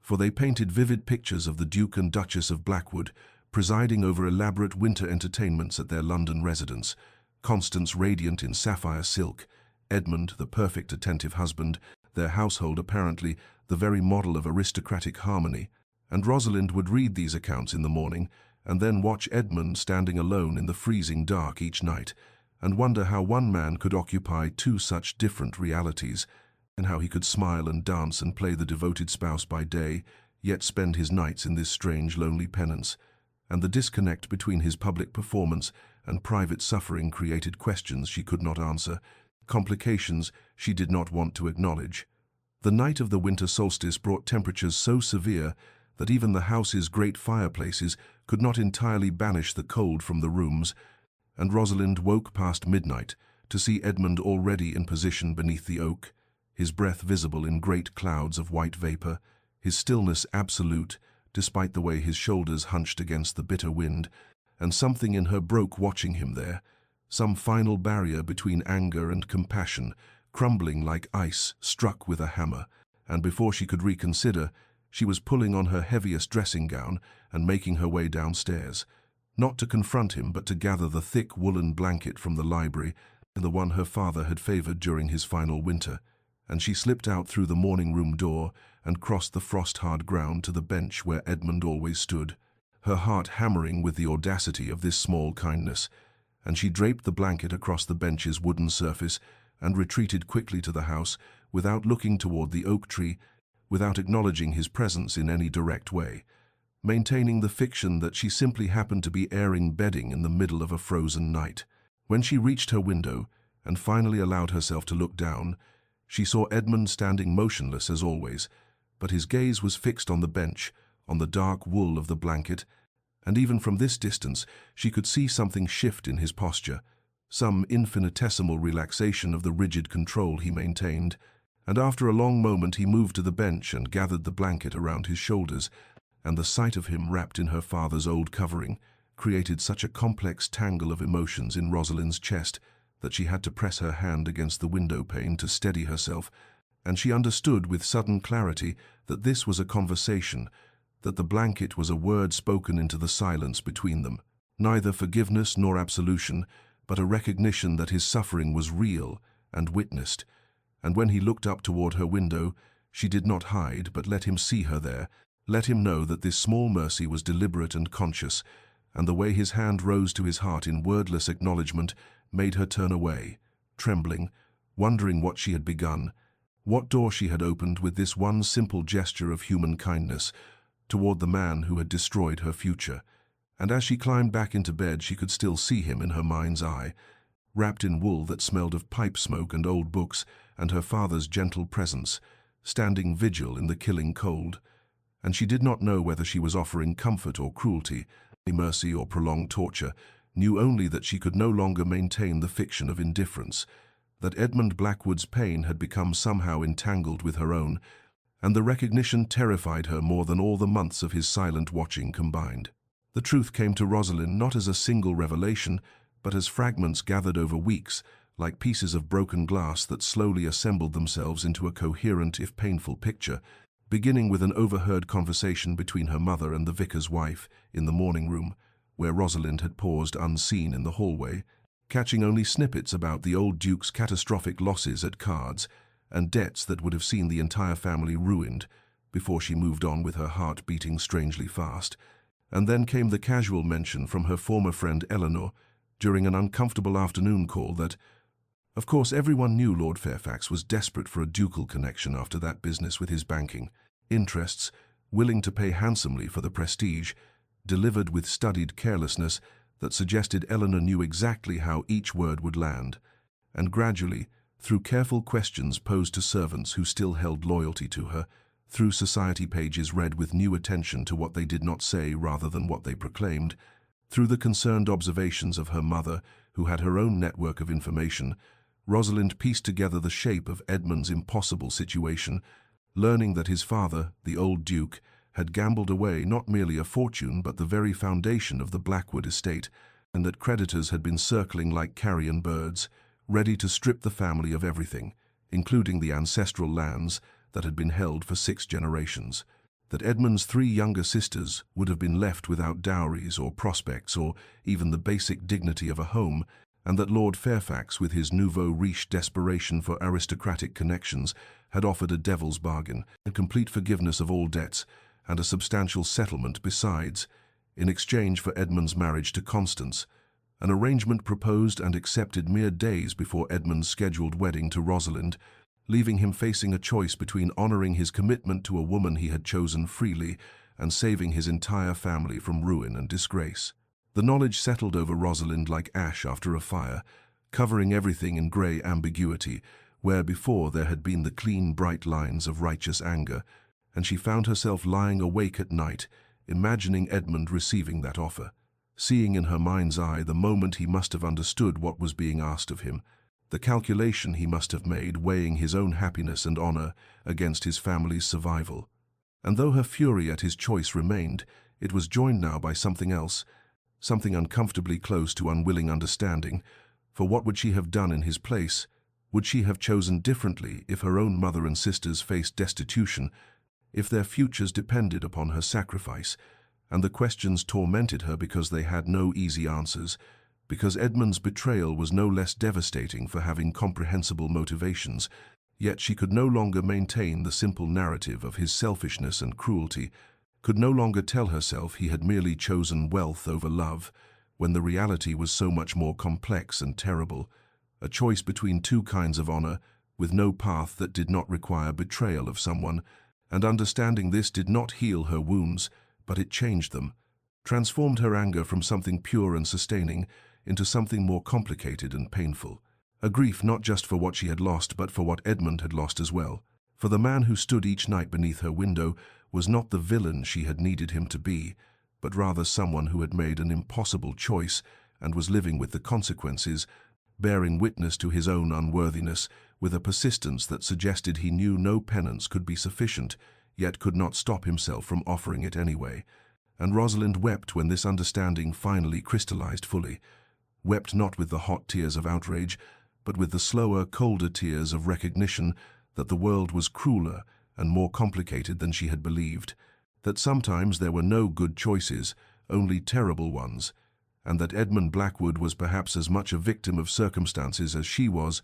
[SPEAKER 1] for they painted vivid pictures of the Duke and Duchess of Blackwood presiding over elaborate winter entertainments at their London residence, Constance radiant in sapphire silk, Edmund the perfect attentive husband, their household apparently the very model of aristocratic harmony. And Rosalind would read these accounts in the morning, and then watch Edmund standing alone in the freezing dark each night, and wonder how one man could occupy two such different realities, and how he could smile and dance and play the devoted spouse by day, yet spend his nights in this strange, lonely penance. And the disconnect between his public performance and private suffering created questions she could not answer, complications she did not want to acknowledge. The night of the winter solstice brought temperatures so severe that even the house's great fireplaces could not entirely banish the cold from the rooms, and Rosalind woke past midnight to see Edmund already in position beneath the oak, his breath visible in great clouds of white vapour, his stillness absolute, despite the way his shoulders hunched against the bitter wind, and something in her broke watching him there, some final barrier between anger and compassion, crumbling like ice struck with a hammer, and before she could reconsider, she was pulling on her heaviest dressing gown and making her way downstairs, not to confront him but to gather the thick woolen blanket from the library, the one her father had favoured during his final winter, and she slipped out through the morning-room door and crossed the frost-hard ground to the bench where Edmund always stood, her heart hammering with the audacity of this small kindness, and she draped the blanket across the bench's wooden surface and retreated quickly to the house without looking toward the oak tree, without acknowledging his presence in any direct way, maintaining the fiction that she simply happened to be airing bedding in the middle of a frozen night. When she reached her window and finally allowed herself to look down, she saw Edmund standing motionless as always, but his gaze was fixed on the bench, on the dark wool of the blanket, and even from this distance she could see something shift in his posture, some infinitesimal relaxation of the rigid control he maintained, and after a long moment he moved to the bench and gathered the blanket around his shoulders, and the sight of him wrapped in her father's old covering created such a complex tangle of emotions in Rosalind's chest that she had to press her hand against the window pane to steady herself, and she understood with sudden clarity that this was a conversation, that the blanket was a word spoken into the silence between them, neither forgiveness nor absolution, but a recognition that his suffering was real and witnessed. And when he looked up toward her window, she did not hide, but let him see her there, let him know that this small mercy was deliberate and conscious, and the way his hand rose to his heart in wordless acknowledgement made her turn away, trembling, wondering what she had begun, what door she had opened with this one simple gesture of human kindness toward the man who had destroyed her future. And as she climbed back into bed, she could still see him in her mind's eye, wrapped in wool that smelled of pipe smoke and old books and her father's gentle presence, standing vigil in the killing cold. And she did not know whether she was offering comfort or cruelty, mercy or prolonged torture, knew only that she could no longer maintain the fiction of indifference, that Edmund Blackwood's pain had become somehow entangled with her own, and the recognition terrified her more than all the months of his silent watching combined. The truth came to Rosalind not as a single revelation, but as fragments gathered over weeks, like pieces of broken glass that slowly assembled themselves into a coherent if painful picture, beginning with an overheard conversation between her mother and the vicar's wife in the morning room, where Rosalind had paused unseen in the hallway, catching only snippets about the old Duke's catastrophic losses at cards and debts that would have seen the entire family ruined, before she moved on with her heart beating strangely fast. And then came the casual mention from her former friend Eleanor during an uncomfortable afternoon call that, of course, everyone knew Lord Fairfax was desperate for a ducal connection after that business with his banking interests, willing to pay handsomely for the prestige, delivered with studied carelessness that suggested Eleanor knew exactly how each word would land, and gradually, through careful questions posed to servants who still held loyalty to her, through society pages read with new attention to what they did not say rather than what they proclaimed, through the concerned observations of her mother, who had her own network of information, Rosalind pieced together the shape of Edmund's impossible situation, learning that his father, the old Duke, had gambled away not merely a fortune but the very foundation of the Blackwood estate, and that creditors had been circling like carrion birds, ready to strip the family of everything, including the ancestral lands that had been held for 6 generations. that Edmund's 3 younger sisters would have been left without dowries or prospects or even the basic dignity of a home, and that Lord Fairfax, with his nouveau riche desperation for aristocratic connections, had offered a devil's bargain, a complete forgiveness of all debts, and a substantial settlement besides, in exchange for Edmund's marriage to Constance, an arrangement proposed and accepted mere days before Edmund's scheduled wedding to Rosalind, leaving him facing a choice between honoring his commitment to a woman he had chosen freely and saving his entire family from ruin and disgrace. The knowledge settled over Rosalind like ash after a fire, covering everything in grey ambiguity, where before there had been the clean, bright lines of righteous anger, and she found herself lying awake at night, imagining Edmund receiving that offer, seeing in her mind's eye the moment he must have understood what was being asked of him, the calculation he must have made weighing his own happiness and honor against his family's survival. And though her fury at his choice remained, it was joined now by something else, something uncomfortably close to unwilling understanding, for what would she have done in his place? Would she have chosen differently if her own mother and sisters faced destitution, if their futures depended upon her sacrifice? And the questions tormented her because they had no easy answers, because Edmund's betrayal was no less devastating for having comprehensible motivations, yet she could no longer maintain the simple narrative of his selfishness and cruelty, could no longer tell herself he had merely chosen wealth over love, when the reality was so much more complex and terrible, a choice between 2 kinds of honor, with no path that did not require betrayal of someone, and understanding this did not heal her wounds, but it changed them, transformed her anger from something pure and sustaining into something more complicated and painful, a grief not just for what she had lost but for what Edmund had lost as well. For the man who stood each night beneath her window was not the villain she had needed him to be, but rather someone who had made an impossible choice and was living with the consequences, bearing witness to his own unworthiness with a persistence that suggested he knew no penance could be sufficient, yet could not stop himself from offering it anyway. And Rosalind wept when this understanding finally crystallized fully, wept not with the hot tears of outrage, but with the slower, colder tears of recognition that the world was crueler and more complicated than she had believed, that sometimes there were no good choices, only terrible ones, and that Edmund Blackwood was perhaps as much a victim of circumstances as she was,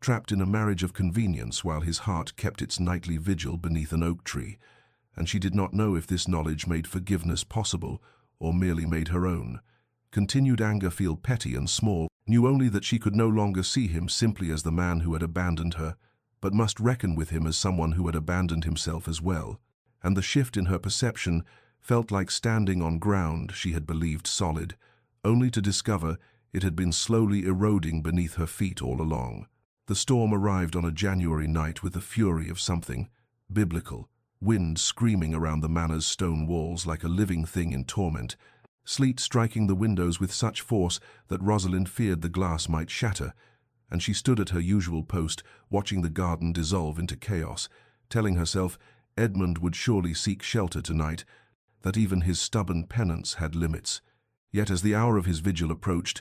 [SPEAKER 1] trapped in a marriage of convenience while his heart kept its nightly vigil beneath an oak tree, and she did not know if this knowledge made forgiveness possible or merely made her own. Continued anger feel petty and small, knew only that she could no longer see him simply as the man who had abandoned her, but must reckon with him as someone who had abandoned himself as well, and the shift in her perception felt like standing on ground she had believed solid, only to discover it had been slowly eroding beneath her feet all along. The storm arrived on a January night with the fury of something biblical, wind screaming around the manor's stone walls like a living thing in torment, sleet striking the windows with such force that Rosalind feared the glass might shatter, and she stood at her usual post, watching the garden dissolve into chaos, telling herself Edmund would surely seek shelter tonight, that even his stubborn penance had limits. Yet as the hour of his vigil approached,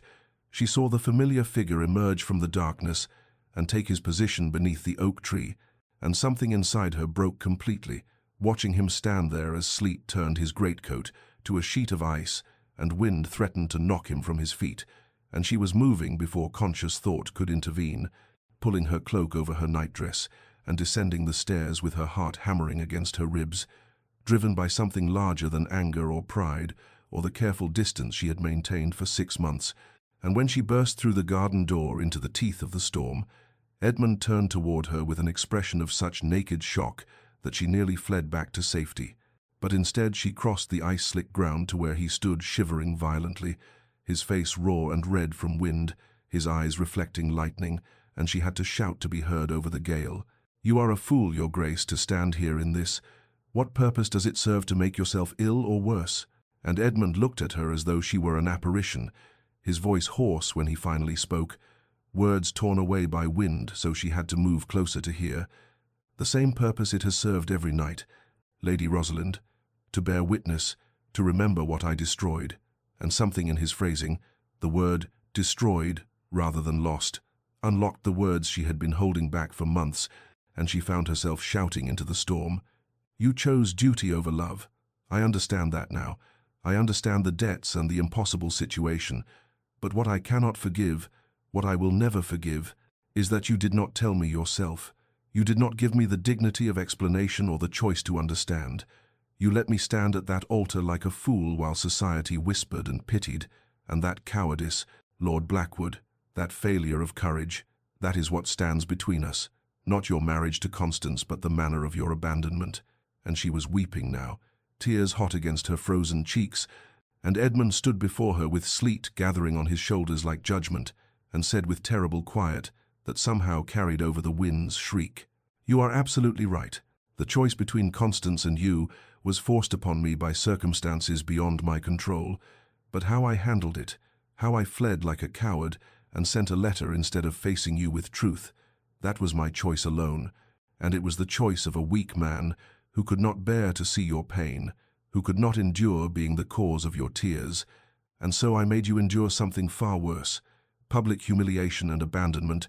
[SPEAKER 1] she saw the familiar figure emerge from the darkness and take his position beneath the oak tree, and something inside her broke completely, watching him stand there as sleet turned his greatcoat to a sheet of ice and wind threatened to knock him from his feet, and she was moving before conscious thought could intervene, pulling her cloak over her nightdress and descending the stairs with her heart hammering against her ribs, driven by something larger than anger or pride or the careful distance she had maintained for 6 months. And when she burst through the garden door into the teeth of the storm, Edmund turned toward her with an expression of such naked shock that she nearly fled back to safety. But instead she crossed the ice-slick ground to where he stood shivering violently, his face raw and red from wind, his eyes reflecting lightning, and she had to shout to be heard over the gale. "You are a fool, Your Grace, to stand here in this. What purpose does it serve to make yourself ill or worse?" And Edmund looked at her as though she were an apparition, his voice hoarse when he finally spoke, words torn away by wind so she had to move closer to hear. "The same purpose it has served every night, Lady Rosalind, to bear witness, to remember what I destroyed," and something in his phrasing, the word destroyed rather than lost, unlocked the words she had been holding back for months, and she found herself shouting into the storm. You chose duty over love. I understand that now. I understand the debts and the impossible situation. But what I cannot forgive, what I will never forgive, is that you did not tell me yourself. You did not give me the dignity of explanation or the choice to understand. You let me stand at that altar like a fool while society whispered and pitied, and that cowardice, Lord Blackwood, that failure of courage, that is what stands between us. Not your marriage to Constance, but the manner of your abandonment. And she was weeping now, tears hot against her frozen cheeks, and Edmund stood before her with sleet gathering on his shoulders like judgment, and said with terrible quiet that somehow carried over the wind's shriek, "You are absolutely right. The choice between Constance and you was forced upon me by circumstances beyond my control, but how I handled it, how I fled like a coward and sent a letter instead of facing you with truth, that was my choice alone, and it was the choice of a weak man who could not bear to see your pain, who could not endure being the cause of your tears, and so I made you endure something far worse, public humiliation and abandonment,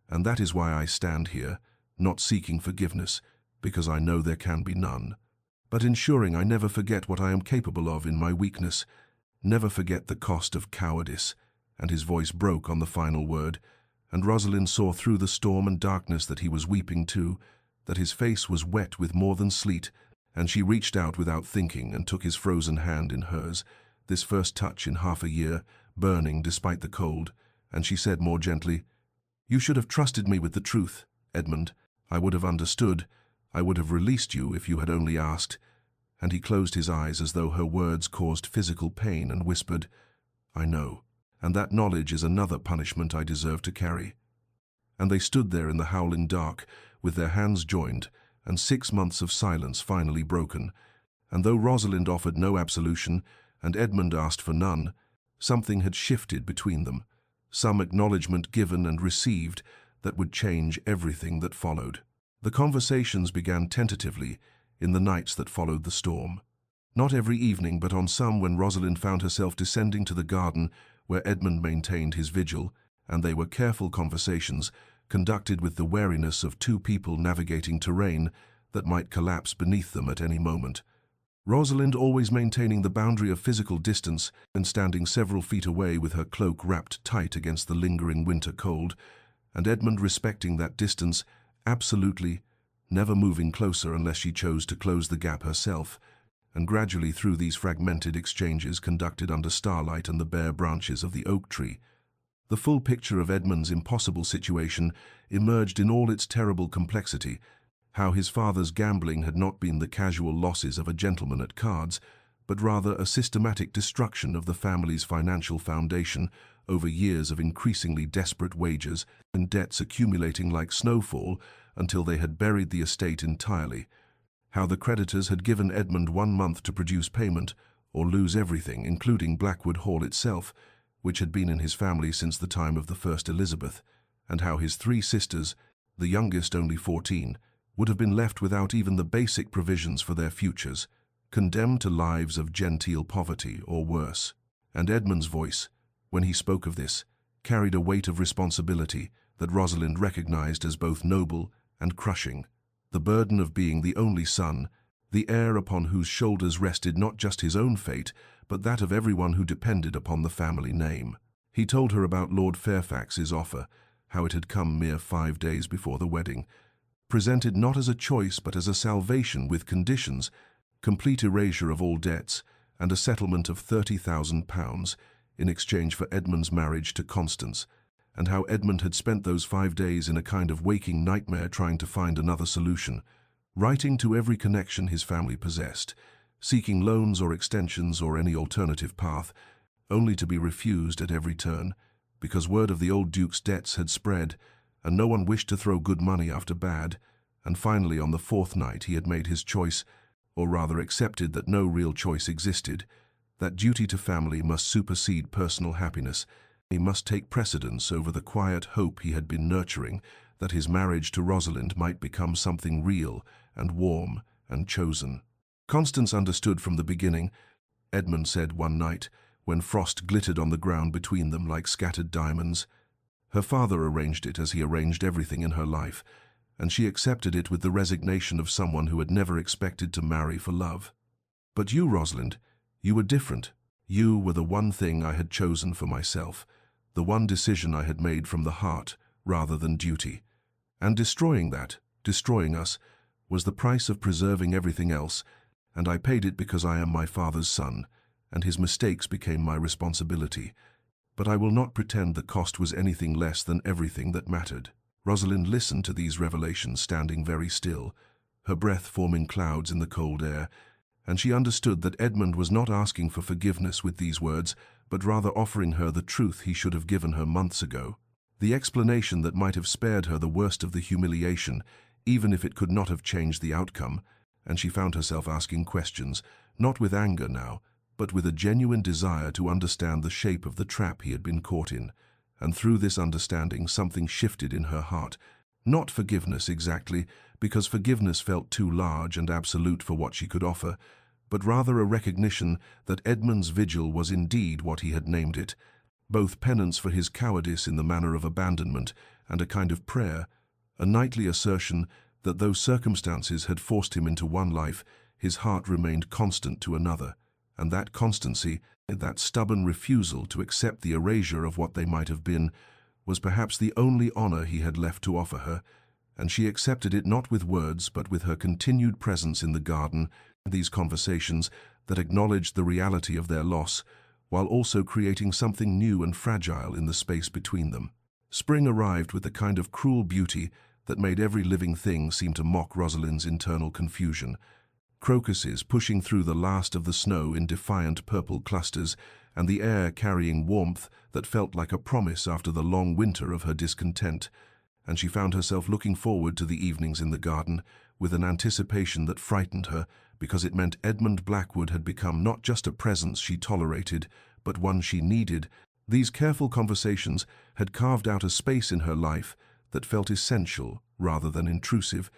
[SPEAKER 1] and that is why I stand here, not seeking forgiveness, because I know there can be none, but ensuring I never forget what I am capable of in my weakness, never forget the cost of cowardice." And his voice broke on the final word, and Rosalind saw through the storm and darkness that he was weeping too, that his face was wet with more than sleet, and she reached out without thinking and took his frozen hand in hers, this first touch in half a year, burning despite the cold, and she said more gently, "You should have trusted me with the truth, Edmund. I would have understood. I would have released you if you had only asked." And he closed his eyes as though her words caused physical pain and whispered, "I know, and that knowledge is another punishment I deserve to carry." And they stood there in the howling dark, with their hands joined, and 6 months of silence finally broken, and though Rosalind offered no absolution, and Edmund asked for none, something had shifted between them, some acknowledgement given and received that would change everything that followed. The conversations began tentatively in the nights that followed the storm. Not every evening, but on some when Rosalind found herself descending to the garden where Edmund maintained his vigil, and they were careful conversations, conducted with the wariness of two people navigating terrain that might collapse beneath them at any moment. Rosalind always maintaining the boundary of physical distance and standing several feet away with her cloak wrapped tight against the lingering winter cold, and Edmund respecting that distance absolutely, never moving closer unless she chose to close the gap herself, and gradually through these fragmented exchanges conducted under starlight and the bare branches of the oak tree, the full picture of Edmund's impossible situation emerged in all its terrible complexity, how his father's gambling had not been the casual losses of a gentleman at cards, but rather a systematic destruction of the family's financial foundation over years of increasingly desperate wagers and debts accumulating like snowfall until they had buried the estate entirely, how the creditors had given Edmund 1 month to produce payment or lose everything, including Blackwood Hall itself, which had been in his family since the time of the first Elizabeth, and how his 3 sisters, the youngest only 14, would have been left without even the basic provisions for their futures, condemned to lives of genteel poverty or worse. And Edmund's voice, when he spoke of this, carried a weight of responsibility that Rosalind recognized as both noble and crushing, the burden of being the only son, the heir upon whose shoulders rested not just his own fate, but that of everyone who depended upon the family name. He told her about Lord Fairfax's offer, how it had come mere 5 days before the wedding, presented not as a choice but as a salvation with conditions, complete erasure of all debts, and a settlement of £30,000 in exchange for Edmund's marriage to Constance, and how Edmund had spent those 5 days in a kind of waking nightmare trying to find another solution, writing to every connection his family possessed, seeking loans or extensions or any alternative path, only to be refused at every turn, because word of the old Duke's debts had spread, and no one wished to throw good money after bad, and finally on the 4th night he had made his choice, or rather accepted that no real choice existed, that duty to family must supersede personal happiness. He must take precedence over the quiet hope he had been nurturing that his marriage to Rosalind might become something real and warm and chosen. Constance understood from the beginning, Edmund said one night, when frost glittered on the ground between them like scattered diamonds. Her father arranged it as he arranged everything in her life, and she accepted it with the resignation of someone who had never expected to marry for love. But you, Rosalind, you were different. You were the one thing I had chosen for myself, the one decision I had made from the heart rather than duty. And destroying us, was the price of preserving everything else, and I paid it because I am my father's son, and his mistakes became my responsibility. But I will not pretend the cost was anything less than everything that mattered. Rosalind listened to these revelations standing very still, her breath forming clouds in the cold air, and she understood that Edmund was not asking for forgiveness with these words, but rather offering her the truth he should have given her months ago. The explanation that might have spared her the worst of the humiliation, even if it could not have changed the outcome, and she found herself asking questions, not with anger now, but with a genuine desire to understand the shape of the trap he had been caught in. And through this understanding something shifted in her heart. Not forgiveness exactly, because forgiveness felt too large and absolute for what she could offer, but rather a recognition that Edmund's vigil was indeed what he had named it, both penance for his cowardice in the manner of abandonment and a kind of prayer, a nightly assertion that though circumstances had forced him into one life, his heart remained constant to another, and that constancy, that stubborn refusal to accept the erasure of what they might have been, was perhaps the only honor he had left to offer her, and she accepted it not with words but with her continued presence in the garden, these conversations that acknowledged the reality of their loss, while also creating something new and fragile in the space between them. Spring arrived with the kind of cruel beauty that made every living thing seem to mock Rosalind's internal confusion. Crocuses pushing through the last of the snow in defiant purple clusters, and the air carrying warmth that felt like a promise after the long winter of her discontent, and she found herself looking forward to the evenings in the garden with an anticipation that frightened her, because it meant Edmund Blackwood had become not just a presence she tolerated, but one she needed. These careful conversations had carved out a space in her life that felt essential rather than intrusive,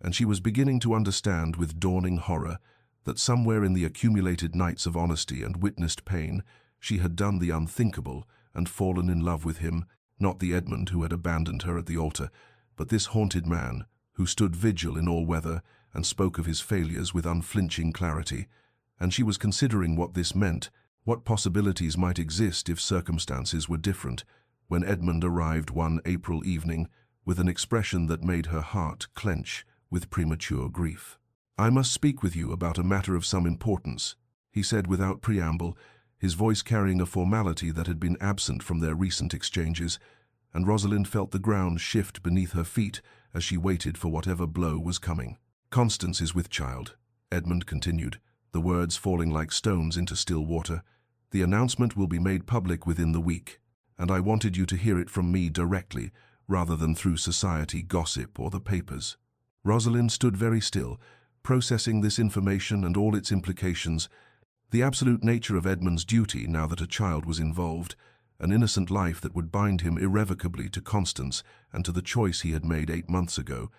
[SPEAKER 1] and she was beginning to understand with dawning horror that somewhere in the accumulated nights of honesty and witnessed pain, she had done the unthinkable and fallen in love with him, not the Edmund who had abandoned her at the altar, but this haunted man who stood vigil in all weather and spoke of his failures with unflinching clarity. And she was considering what this meant, what possibilities might exist if circumstances were different, when Edmund arrived one April evening with an expression that made her heart clench with premature grief. "I must speak with you about a matter of some importance," he said without preamble, his voice carrying a formality that had been absent from their recent exchanges, and Rosalind felt the ground shift beneath her feet as she waited for whatever blow was coming. "Constance is with child," Edmund continued, the words falling like stones into still water. "The announcement will be made public within the week, and I wanted you to hear it from me directly, rather than through society gossip or the papers." Rosalind stood very still, processing this information and all its implications, the absolute nature of Edmund's duty now that a child was involved, an innocent life that would bind him irrevocably to Constance and to the choice he had made 8 months ago,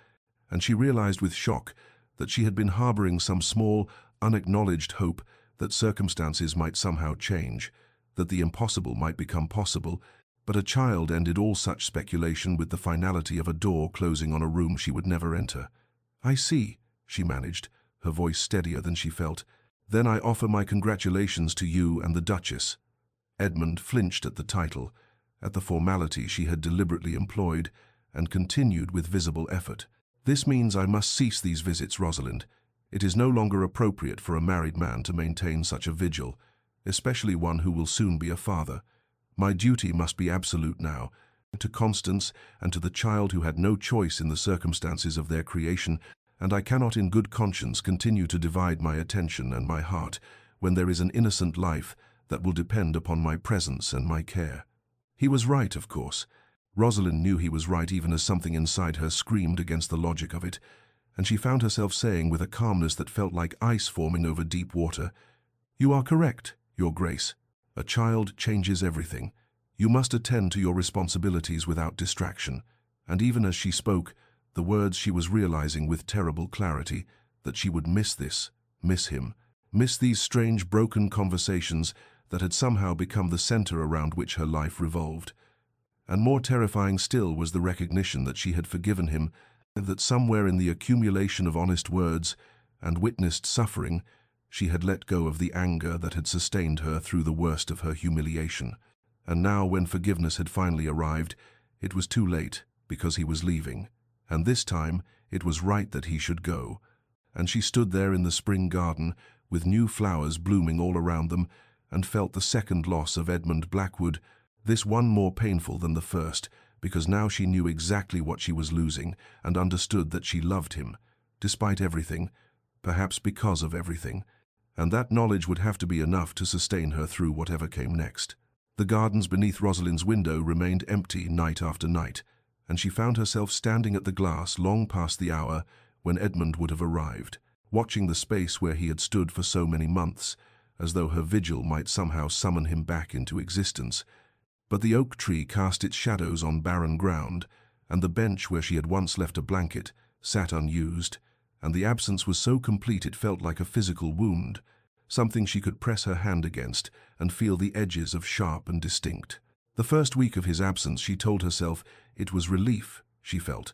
[SPEAKER 1] and she realized with shock that she had been harboring some small, unacknowledged hope that circumstances might somehow change, that the impossible might become possible, but a child ended all such speculation with the finality of a door closing on a room she would never enter. "I see," she managed, her voice steadier than she felt. "Then I offer my congratulations to you and the Duchess." Edmund flinched at the title, at the formality she had deliberately employed, and continued with visible effort. "This means I must cease these visits, Rosalind. It is no longer appropriate for a married man to maintain such a vigil, especially one who will soon be a father. My duty must be absolute now, to Constance and to the child who had no choice in the circumstances of their creation, and I cannot in good conscience continue to divide my attention and my heart when there is an innocent life that will depend upon my presence and my care." He was right, of course. Rosalind knew he was right even as something inside her screamed against the logic of it, and she found herself saying with a calmness that felt like ice forming over deep water, "You are correct, Your Grace. A child changes everything. You must attend to your responsibilities without distraction." And even as she spoke, the words she was realizing with terrible clarity, that she would miss this, miss him, miss these strange broken conversations that had somehow become the center around which her life revolved. And more terrifying still was the recognition that she had forgiven him, that somewhere in the accumulation of honest words and witnessed suffering, she had let go of the anger that had sustained her through the worst of her humiliation. And now, when forgiveness had finally arrived, it was too late, because he was leaving. And this time, it was right that he should go. And she stood there in the spring garden, with new flowers blooming all around them, and felt the second loss of Edmund Blackwood, this one more painful than the first, because now she knew exactly what she was losing, and understood that she loved him, despite everything, perhaps because of everything, and that knowledge would have to be enough to sustain her through whatever came next. The gardens beneath Rosalind's window remained empty night after night, and she found herself standing at the glass long past the hour when Edmund would have arrived, watching the space where he had stood for so many months, as though her vigil might somehow summon him back into existence. But the oak tree cast its shadows on barren ground, and the bench where she had once left a blanket sat unused, and the absence was so complete it felt like a physical wound, something she could press her hand against and feel the edges of sharp and distinct. The first week of his absence, she told herself, it was relief, she felt,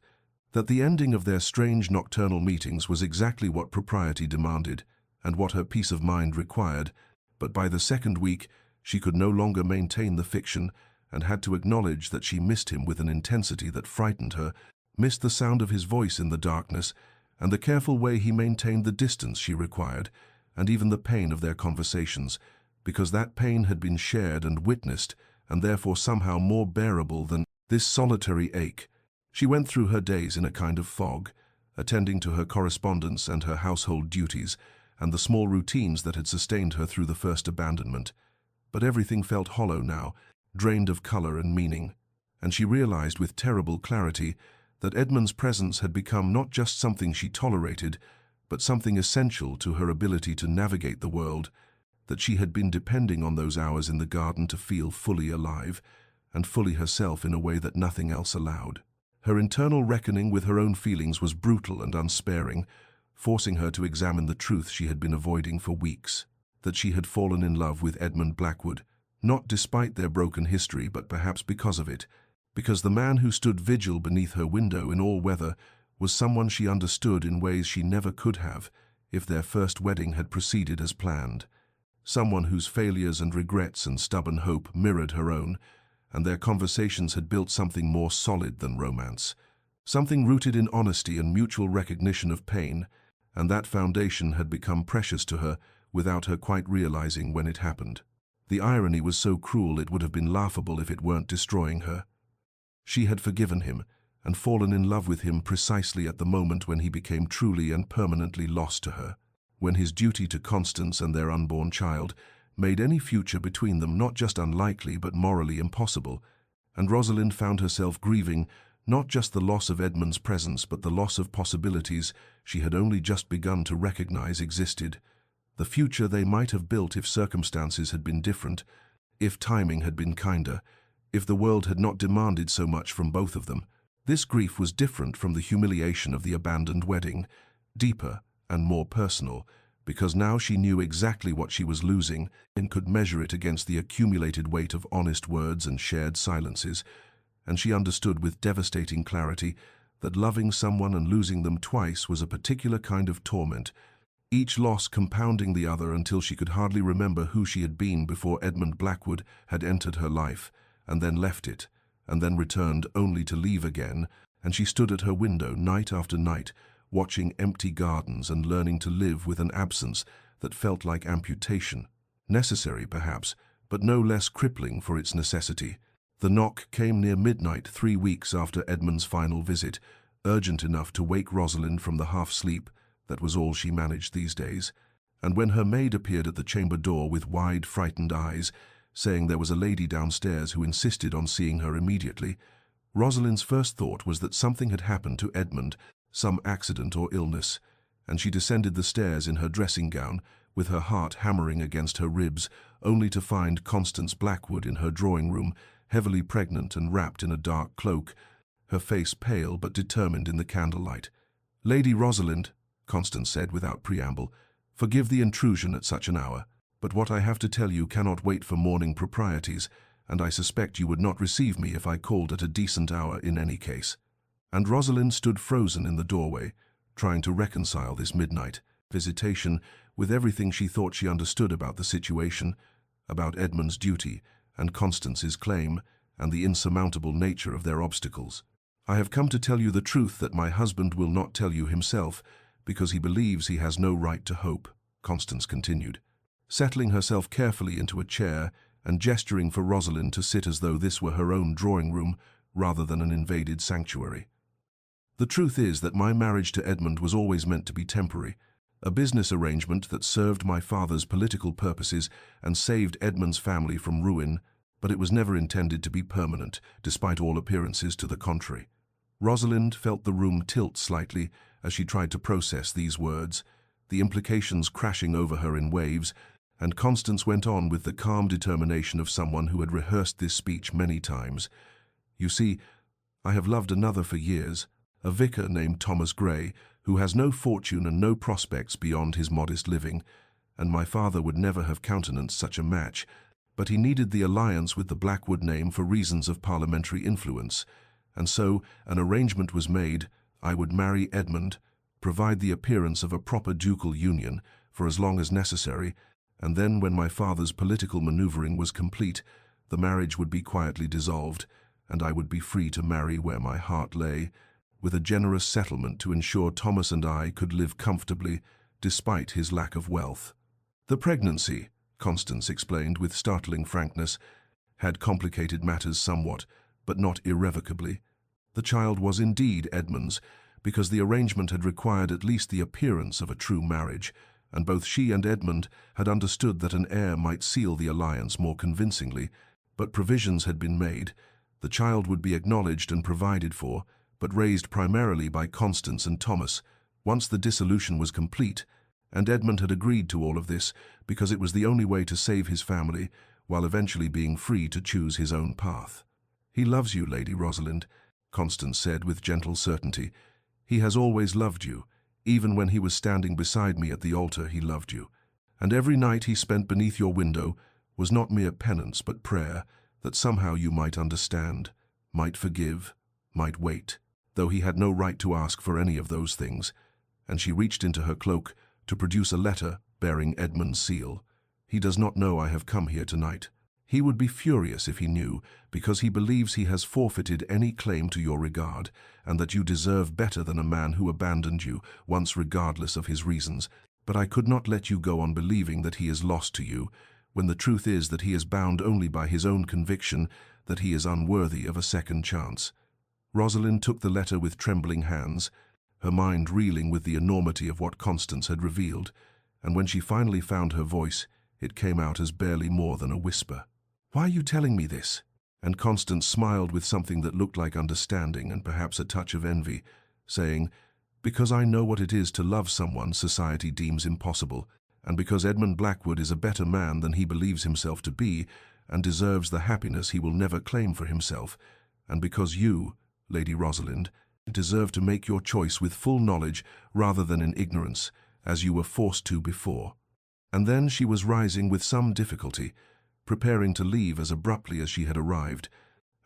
[SPEAKER 1] that the ending of their strange nocturnal meetings was exactly what propriety demanded and what her peace of mind required, but by the second week she could no longer maintain the fiction and had to acknowledge that she missed him with an intensity that frightened her, missed the sound of his voice in the darkness, and the careful way he maintained the distance she required, and even the pain of their conversations, because that pain had been shared and witnessed, and therefore somehow more bearable than this solitary ache. She went through her days in a kind of fog, attending to her correspondence and her household duties, and the small routines that had sustained her through the first abandonment. But everything felt hollow now, drained of color and meaning, and she realized with terrible clarity that Edmund's presence had become not just something she tolerated, but something essential to her ability to navigate the world, that she had been depending on those hours in the garden to feel fully alive, and fully herself in a way that nothing else allowed. Her internal reckoning with her own feelings was brutal and unsparing, forcing her to examine the truth she had been avoiding for weeks, that she had fallen in love with Edmund Blackwood, not despite their broken history, but perhaps because of it, because the man who stood vigil beneath her window in all weather was someone she understood in ways she never could have if their first wedding had proceeded as planned, someone whose failures and regrets and stubborn hope mirrored her own, and their conversations had built something more solid than romance, something rooted in honesty and mutual recognition of pain, and that foundation had become precious to her without her quite realizing when it happened. The irony was so cruel it would have been laughable if it weren't destroying her. She had forgiven him and fallen in love with him precisely at the moment when he became truly and permanently lost to her, when his duty to Constance and their unborn child made any future between them not just unlikely but morally impossible, and Rosalind found herself grieving not just the loss of Edmund's presence but the loss of possibilities she had only just begun to recognize existed, the future they might have built if circumstances had been different, if timing had been kinder, if the world had not demanded so much from both of them. This grief was different from the humiliation of the abandoned wedding, deeper and more personal, because now she knew exactly what she was losing and could measure it against the accumulated weight of honest words and shared silences, and she understood with devastating clarity that loving someone and losing them twice was a particular kind of torment, each loss compounding the other until she could hardly remember who she had been before Edmund Blackwood had entered her life, and then left it, and then returned only to leave again, and she stood at her window night after night, watching empty gardens and learning to live with an absence that felt like amputation, necessary perhaps, but no less crippling for its necessity. The knock came near midnight 3 weeks after Edmund's final visit, urgent enough to wake Rosalind from the half-sleep that was all she managed these days, and when her maid appeared at the chamber door with wide, frightened eyes, saying there was a lady downstairs who insisted on seeing her immediately, Rosalind's first thought was that something had happened to Edmund, some accident or illness, and she descended the stairs in her dressing gown, with her heart hammering against her ribs, only to find Constance Blackwood in her drawing room, heavily pregnant and wrapped in a dark cloak, her face pale but determined in the candlelight. "Lady Rosalind," Constance said without preamble, "forgive the intrusion at such an hour, but what I have to tell you cannot wait for morning proprieties, and I suspect you would not receive me if I called at a decent hour in any case." and Rosalind stood frozen in the doorway, trying to reconcile this midnight visitation with everything she thought she understood about the situation, about Edmund's duty and Constance's claim, and the insurmountable nature of their obstacles. "I have come to tell you the truth that my husband will not tell you himself, because he believes he has no right to hope," Constance continued, settling herself carefully into a chair and gesturing for Rosalind to sit as though this were her own drawing room rather than an invaded sanctuary. "The truth is that my marriage to Edmund was always meant to be temporary, a business arrangement that served my father's political purposes and saved Edmund's family from ruin, but it was never intended to be permanent, despite all appearances to the contrary." Rosalind felt the room tilt slightly as she tried to process these words, the implications crashing over her in waves, and Constance went on with the calm determination of someone who had rehearsed this speech many times. "You see, I have loved another for years, a vicar named Thomas Gray, who has no fortune and no prospects beyond his modest living, and my father would never have countenanced such a match, but he needed the alliance with the Blackwood name for reasons of parliamentary influence, and so an arrangement was made. I would marry Edmund, provide the appearance of a proper ducal union for as long as necessary, and then when my father's political maneuvering was complete, the marriage would be quietly dissolved, and I would be free to marry where my heart lay, with a generous settlement to ensure Thomas and I could live comfortably despite his lack of wealth." The pregnancy, Constance explained with startling frankness, had complicated matters somewhat, but not irrevocably. The child was indeed Edmund's, because the arrangement had required at least the appearance of a true marriage, and both she and Edmund had understood that an heir might seal the alliance more convincingly, but provisions had been made. The child would be acknowledged and provided for, but raised primarily by Constance and Thomas, once the dissolution was complete, and Edmund had agreed to all of this because it was the only way to save his family while eventually being free to choose his own path. "He loves you, Lady Rosalind," Constance said with gentle certainty. "He has always loved you. Even when he was standing beside me at the altar, he loved you. And every night he spent beneath your window was not mere penance but prayer, that somehow you might understand, might forgive, might wait, though he had no right to ask for any of those things." And she reached into her cloak to produce a letter bearing Edmund's seal. "He does not know I have come here tonight. He would be furious if he knew, because he believes he has forfeited any claim to your regard, and that you deserve better than a man who abandoned you, once regardless of his reasons. But I could not let you go on believing that he is lost to you, when the truth is that he is bound only by his own conviction that he is unworthy of a second chance." Rosalind took the letter with trembling hands, her mind reeling with the enormity of what Constance had revealed, and when she finally found her voice, it came out as barely more than a whisper. "Why are you telling me this?" And Constance smiled with something that looked like understanding and perhaps a touch of envy, saying, "Because I know what it is to love someone society deems impossible, and because Edmund Blackwood is a better man than he believes himself to be, and deserves the happiness he will never claim for himself, and because you, Lady Rosalind, deserve to make your choice with full knowledge rather than in ignorance, as you were forced to before." And then she was rising with some difficulty, preparing to leave as abruptly as she had arrived,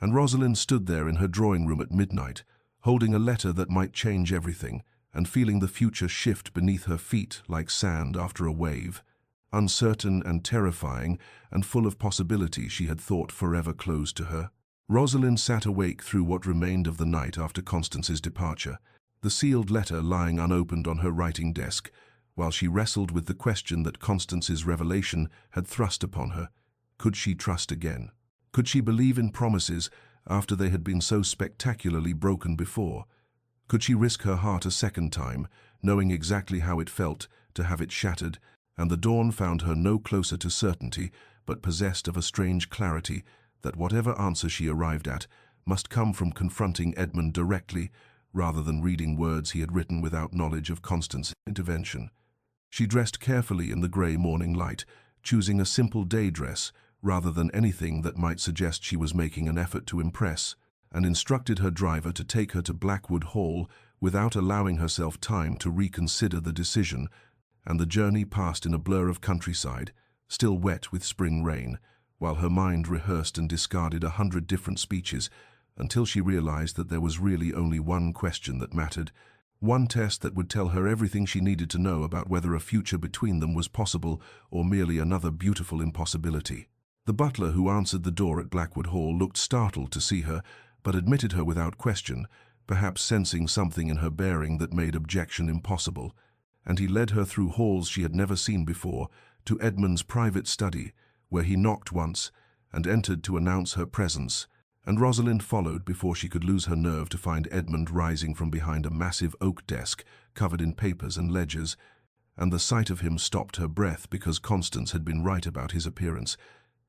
[SPEAKER 1] and Rosalind stood there in her drawing room at midnight, holding a letter that might change everything, and feeling the future shift beneath her feet like sand after a wave. Uncertain and terrifying, and full of possibility she had thought forever closed to her. Rosalind sat awake through what remained of the night after Constance's departure, the sealed letter lying unopened on her writing desk, while she wrestled with the question that Constance's revelation had thrust upon her. Could she trust again? Could she believe in promises after they had been so spectacularly broken before? Could she risk her heart a second time, knowing exactly how it felt to have it shattered? And the dawn found her no closer to certainty, but possessed of a strange clarity that whatever answer she arrived at must come from confronting Edmund directly, rather than reading words he had written without knowledge of Constance's intervention. She dressed carefully in the grey morning light, choosing a simple day dress rather than anything that might suggest she was making an effort to impress, and instructed her driver to take her to Blackwood Hall without allowing herself time to reconsider the decision, and the journey passed in a blur of countryside, still wet with spring rain, while her mind rehearsed and discarded 100 different speeches, until she realized that there was really only one question that mattered, one test that would tell her everything she needed to know about whether a future between them was possible or merely another beautiful impossibility. The butler who answered the door at Blackwood Hall looked startled to see her, but admitted her without question, perhaps sensing something in her bearing that made objection impossible, and he led her through halls she had never seen before, to Edmund's private study, where he knocked once and entered to announce her presence, and Rosalind followed before she could lose her nerve to find Edmund rising from behind a massive oak desk covered in papers and ledgers, and the sight of him stopped her breath because Constance had been right about his appearance.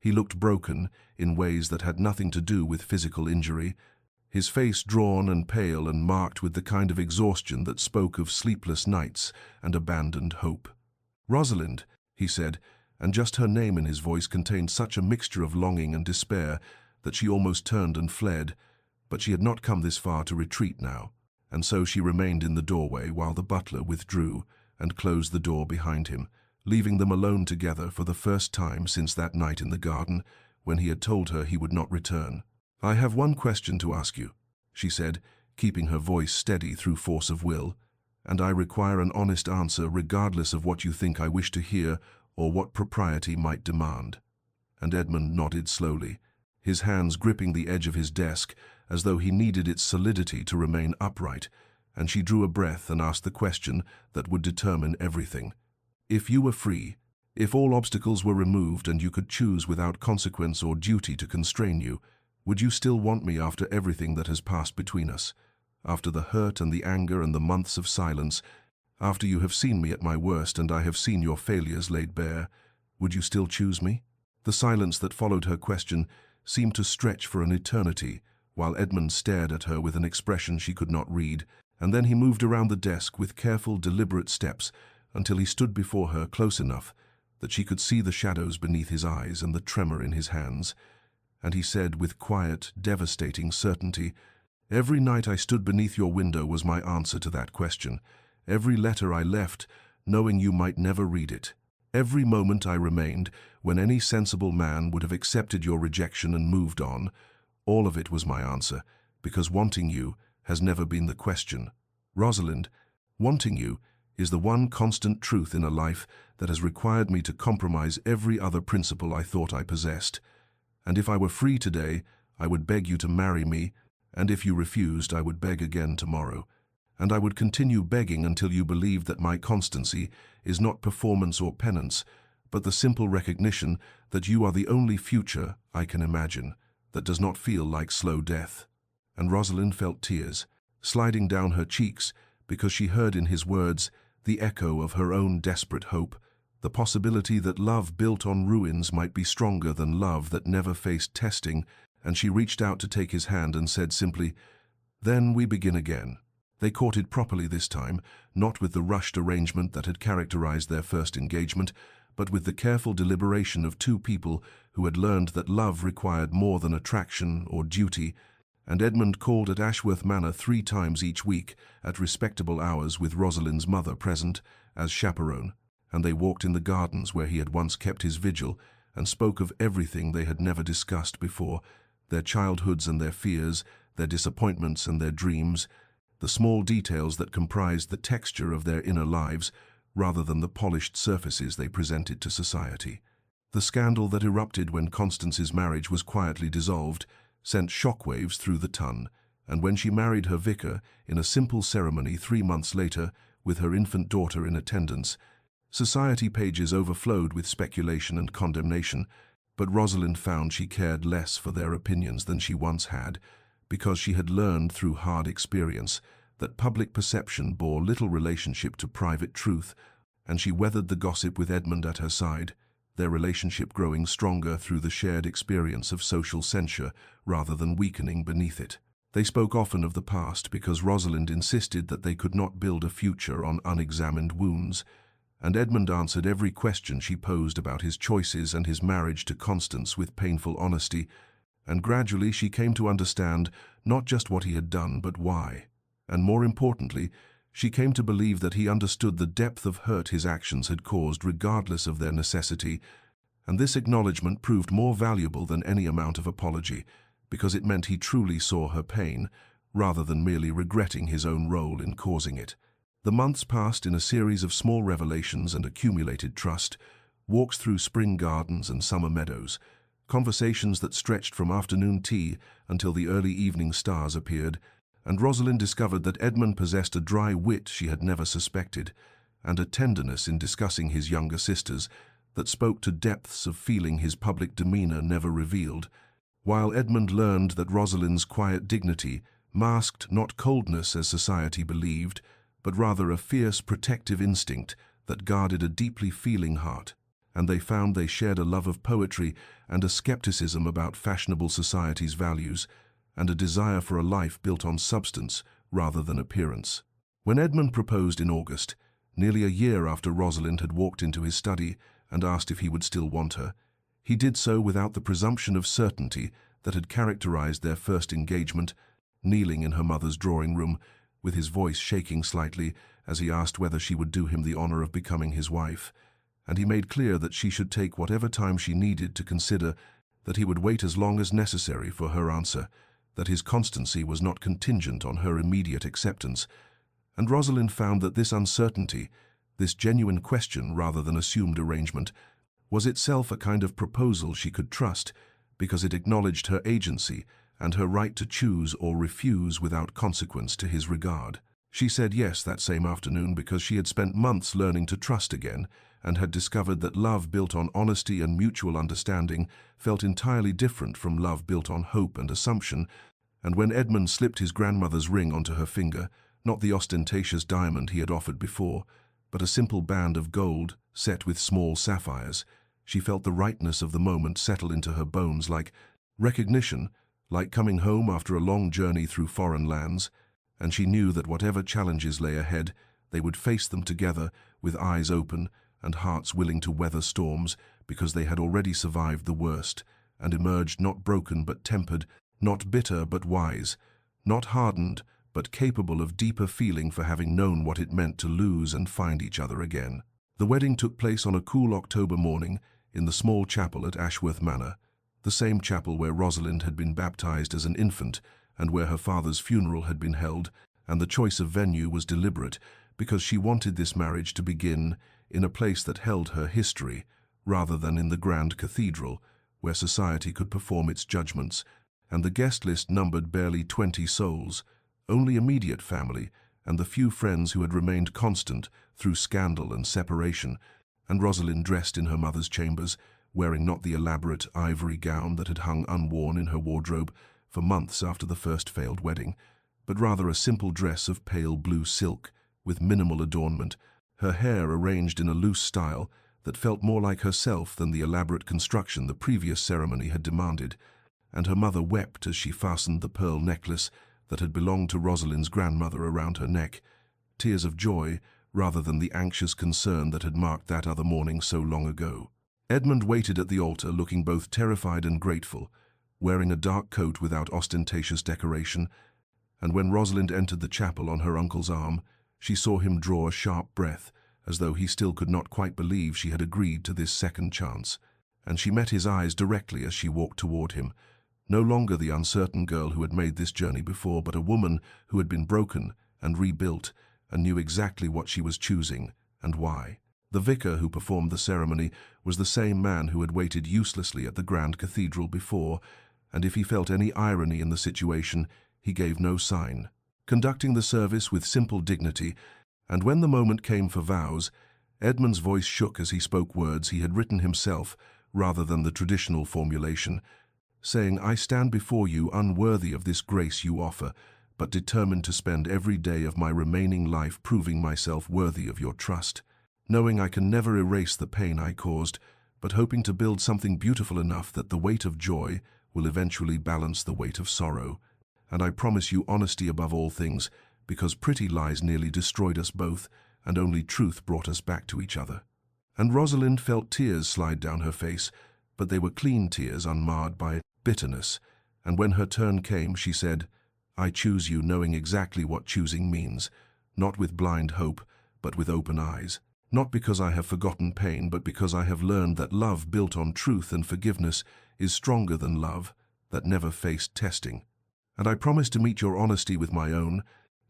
[SPEAKER 1] He looked broken in ways that had nothing to do with physical injury, his face drawn and pale and marked with the kind of exhaustion that spoke of sleepless nights and abandoned hope. "Rosalind," he said, and just her name in his voice contained such a mixture of longing and despair that she almost turned and fled, but she had not come this far to retreat now, and so she remained in the doorway while the butler withdrew and closed the door behind him, leaving them alone together for the first time since that night in the garden when he had told her he would not return. "I have one question to ask you," she said, keeping her voice steady through force of will, "and I require an honest answer regardless of what you think I wish to hear or what propriety might demand." And Edmund nodded slowly, his hands gripping the edge of his desk as though he needed its solidity to remain upright, and she drew a breath and asked the question that would determine everything. "If you were free, if all obstacles were removed and you could choose without consequence or duty to constrain you, would you still want me after everything that has passed between us, after the hurt and the anger and the months of silence, after you have seen me at my worst and I have seen your failures laid bare? Would you still choose me?" The silence that followed her question seemed to stretch for an eternity, while Edmund stared at her with an expression she could not read, and then he moved around the desk with careful, deliberate steps until he stood before her close enough that she could see the shadows beneath his eyes and the tremor in his hands. And he said with quiet, devastating certainty, "Every night I stood beneath your window was my answer to that question. Every letter I left, knowing you might never read it. Every moment I remained, when any sensible man would have accepted your rejection and moved on, all of it was my answer, because wanting you has never been the question. Rosalind, wanting you is the one constant truth in a life that has required me to compromise every other principle I thought I possessed. And if I were free today, I would beg you to marry me, and if you refused, I would beg again tomorrow. And I would continue begging until you believed that my constancy is not performance or penance, but the simple recognition that you are the only future I can imagine that does not feel like slow death." And Rosalind felt tears sliding down her cheeks because she heard in his words the echo of her own desperate hope, the possibility that love built on ruins might be stronger than love that never faced testing, and she reached out to take his hand and said simply, "Then we begin again." They courted properly this time, not with the rushed arrangement that had characterized their first engagement, but with the careful deliberation of two people who had learned that love required more than attraction or duty, and Edmund called at Ashworth Manor 3 times each week at respectable hours with Rosalind's mother present as chaperone, and they walked in the gardens where he had once kept his vigil and spoke of everything they had never discussed before, their childhoods and their fears, their disappointments and their dreams, the small details that comprised the texture of their inner lives rather than the polished surfaces they presented to society. The scandal that erupted when Constance's marriage was quietly dissolved sent shockwaves through the ton, and when she married her vicar in a simple ceremony 3 months later with her infant daughter in attendance, society pages overflowed with speculation and condemnation, but Rosalind found she cared less for their opinions than she once had, because she had learned through hard experience that public perception bore little relationship to private truth, and she weathered the gossip with Edmund at her side, their relationship growing stronger through the shared experience of social censure rather than weakening beneath it. They spoke often of the past because Rosalind insisted that they could not build a future on unexamined wounds, and Edmund answered every question she posed about his choices and his marriage to Constance with painful honesty, and gradually she came to understand not just what he had done, but why. And more importantly, she came to believe that he understood the depth of hurt his actions had caused regardless of their necessity, and this acknowledgement proved more valuable than any amount of apology, because it meant he truly saw her pain, rather than merely regretting his own role in causing it. The months passed in a series of small revelations and accumulated trust, walks through spring gardens and summer meadows, conversations that stretched from afternoon tea until the early evening stars appeared, and Rosalind discovered that Edmund possessed a dry wit she had never suspected, and a tenderness in discussing his younger sisters that spoke to depths of feeling his public demeanor never revealed, while Edmund learned that Rosalind's quiet dignity masked not coldness as society believed, but rather a fierce protective instinct that guarded a deeply feeling heart, and they found they shared a love of poetry and a skepticism about fashionable society's values, and a desire for a life built on substance rather than appearance. When Edmund proposed in August, nearly a year after Rosalind had walked into his study and asked if he would still want her, he did so without the presumption of certainty that had characterized their first engagement, kneeling in her mother's drawing room, with his voice shaking slightly as he asked whether she would do him the honor of becoming his wife, and he made clear that she should take whatever time she needed to consider, that he would wait as long as necessary for her answer, that his constancy was not contingent on her immediate acceptance. And Rosalind found that this uncertainty, this genuine question rather than assumed arrangement, was itself a kind of proposal she could trust, because it acknowledged her agency and her right to choose or refuse without consequence to his regard. She said yes that same afternoon because she had spent months learning to trust again, and had discovered that love built on honesty and mutual understanding felt entirely different from love built on hope and assumption. And when Edmund slipped his grandmother's ring onto her finger, not the ostentatious diamond he had offered before, but a simple band of gold set with small sapphires, she felt the rightness of the moment settle into her bones like recognition, like coming home after a long journey through foreign lands, and she knew that whatever challenges lay ahead, they would face them together with eyes open and hearts willing to weather storms, because they had already survived the worst and emerged not broken but tempered, not bitter but wise, not hardened but capable of deeper feeling for having known what it meant to lose and find each other again. The wedding took place on a cool October morning in the small chapel at Ashworth Manor, the same chapel where Rosalind had been baptized as an infant and where her father's funeral had been held, and the choice of venue was deliberate because she wanted this marriage to begin in a place that held her history, rather than in the grand cathedral, where society could perform its judgments, and the guest list numbered barely 20 souls, only immediate family and the few friends who had remained constant through scandal and separation, and Rosalind dressed in her mother's chambers, wearing not the elaborate ivory gown that had hung unworn in her wardrobe for months after the first failed wedding, but rather a simple dress of pale blue silk with minimal adornment, her hair arranged in a loose style that felt more like herself than the elaborate construction the previous ceremony had demanded, and her mother wept as she fastened the pearl necklace that had belonged to Rosalind's grandmother around her neck, tears of joy rather than the anxious concern that had marked that other morning so long ago. Edmund waited at the altar looking both terrified and grateful, wearing a dark coat without ostentatious decoration, and when Rosalind entered the chapel on her uncle's arm, she saw him draw a sharp breath, as though he still could not quite believe she had agreed to this second chance, and she met his eyes directly as she walked toward him, no longer the uncertain girl who had made this journey before, but a woman who had been broken and rebuilt and knew exactly what she was choosing and why. The vicar who performed the ceremony was the same man who had waited uselessly at the grand cathedral before, and if he felt any irony in the situation, he gave no sign, conducting the service with simple dignity. And when the moment came for vows, Edmund's voice shook as he spoke words he had written himself rather than the traditional formulation, saying, "I stand before you unworthy of this grace you offer, but determined to spend every day of my remaining life proving myself worthy of your trust, knowing I can never erase the pain I caused, but hoping to build something beautiful enough that the weight of joy will eventually balance the weight of sorrow. And I promise you honesty above all things, because pretty lies nearly destroyed us both, and only truth brought us back to each other." And Rosalind felt tears slide down her face, but they were clean tears unmarred by bitterness, and when her turn came, she said, "I choose you, knowing exactly what choosing means, not with blind hope, but with open eyes. Not because I have forgotten pain, but because I have learned that love built on truth and forgiveness is stronger than love, that never faced testing. And I promise to meet your honesty with my own,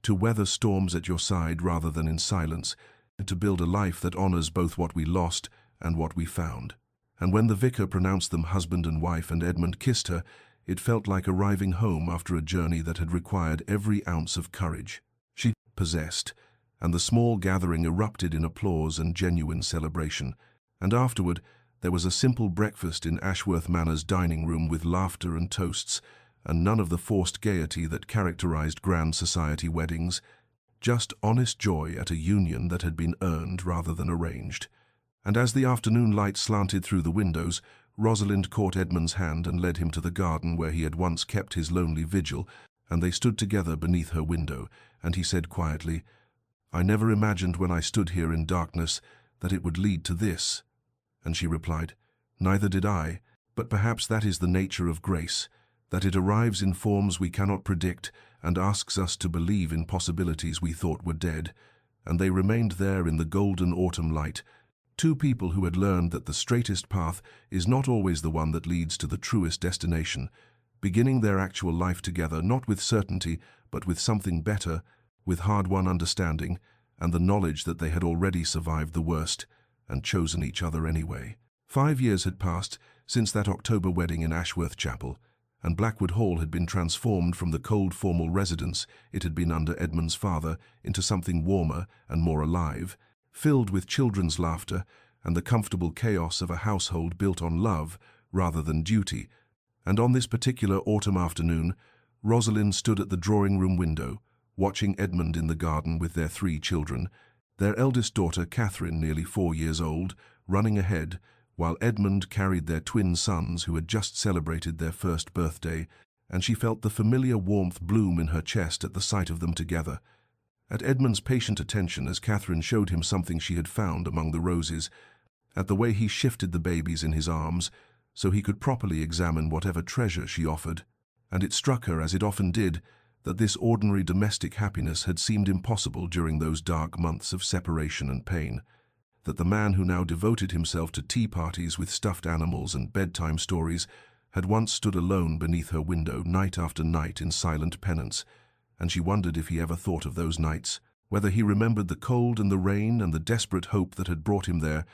[SPEAKER 1] to weather storms at your side rather than in silence, and to build a life that honors both what we lost and what we found. And when the vicar pronounced them husband and wife and Edmund kissed her, it felt like arriving home after a journey that had required every ounce of courage. She possessed, and the small gathering erupted in applause and genuine celebration. And afterward, there was a simple breakfast in Ashworth Manor's dining room with laughter and toasts, and none of the forced gaiety that characterized grand society weddings, just honest joy at a union that had been earned rather than arranged. And as the afternoon light slanted through the windows, Rosalind caught Edmund's hand and led him to the garden where he had once kept his lonely vigil, and they stood together beneath her window, and he said quietly, "I never imagined when I stood here in darkness that it would lead to this." And she replied, "Neither did I, but perhaps that is the nature of grace, that it arrives in forms we cannot predict and asks us to believe in possibilities we thought were dead." And they remained there in the golden autumn light, two people who had learned that the straightest path is not always the one that leads to the truest destination, beginning their actual life together not with certainty, but with something better, with hard-won understanding, and the knowledge that they had already survived the worst, and chosen each other anyway. 5 years had passed since that October wedding in Ashworth Chapel, and Blackwood Hall had been transformed from the cold formal residence it had been under Edmund's father into something warmer and more alive, filled with children's laughter and the comfortable chaos of a household built on love rather than duty. And on this particular autumn afternoon, Rosalind stood at the drawing-room window, watching Edmund in the garden with their 3 children, their eldest daughter, Catherine, nearly 4 years old, running ahead, while Edmund carried their twin sons who had just celebrated their first birthday, and she felt the familiar warmth bloom in her chest at the sight of them together. At Edmund's patient attention as Catherine showed him something she had found among the roses, at the way he shifted the babies in his arms so he could properly examine whatever treasure she offered, and it struck her, as it often did, that this ordinary domestic happiness had seemed impossible during those dark months of separation and pain, that the man who now devoted himself to tea parties with stuffed animals and bedtime stories had once stood alone beneath her window night after night in silent penance, and she wondered if he ever thought of those nights, whether he remembered the cold and the rain and the desperate hope that had brought him there,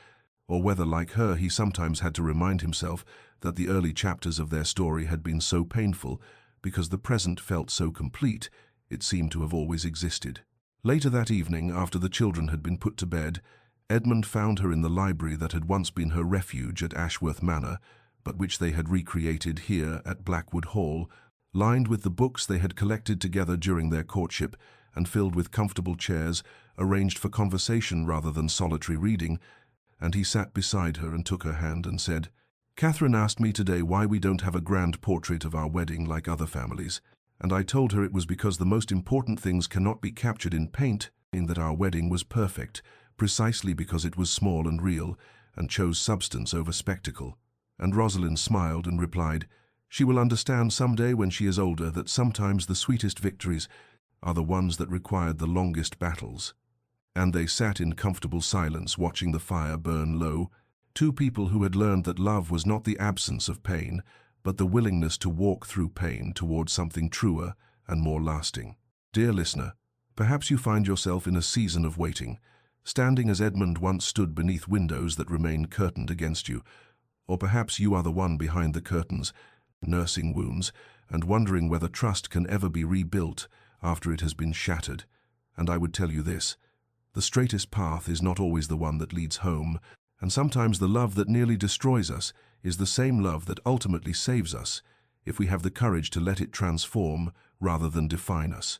[SPEAKER 1] or whether, like her, he sometimes had to remind himself that the early chapters of their story had been so painful because the present felt so complete it seemed to have always existed. Later that evening, after the children had been put to bed, Edmund found her in the library that had once been her refuge at Ashworth Manor, but which they had recreated here at Blackwood Hall, lined with the books they had collected together during their courtship and filled with comfortable chairs arranged for conversation rather than solitary reading, and he sat beside her and took her hand and said, "Catherine asked me today why we don't have a grand portrait of our wedding like other families, and I told her it was because the most important things cannot be captured in paint, in that our wedding was perfect, precisely because it was small and real, and chose substance over spectacle." And Rosalind smiled and replied, "She will understand someday when she is older that sometimes the sweetest victories are the ones that required the longest battles." And they sat in comfortable silence watching the fire burn low, two people who had learned that love was not the absence of pain, but the willingness to walk through pain towards something truer and more lasting. Dear listener, perhaps you find yourself in a season of waiting, standing as Edmund once stood beneath windows that remain curtained against you, or perhaps you are the one behind the curtains, nursing wounds, and wondering whether trust can ever be rebuilt after it has been shattered. And I would tell you this, the straightest path is not always the one that leads home, and sometimes the love that nearly destroys us is the same love that ultimately saves us, if we have the courage to let it transform rather than define us.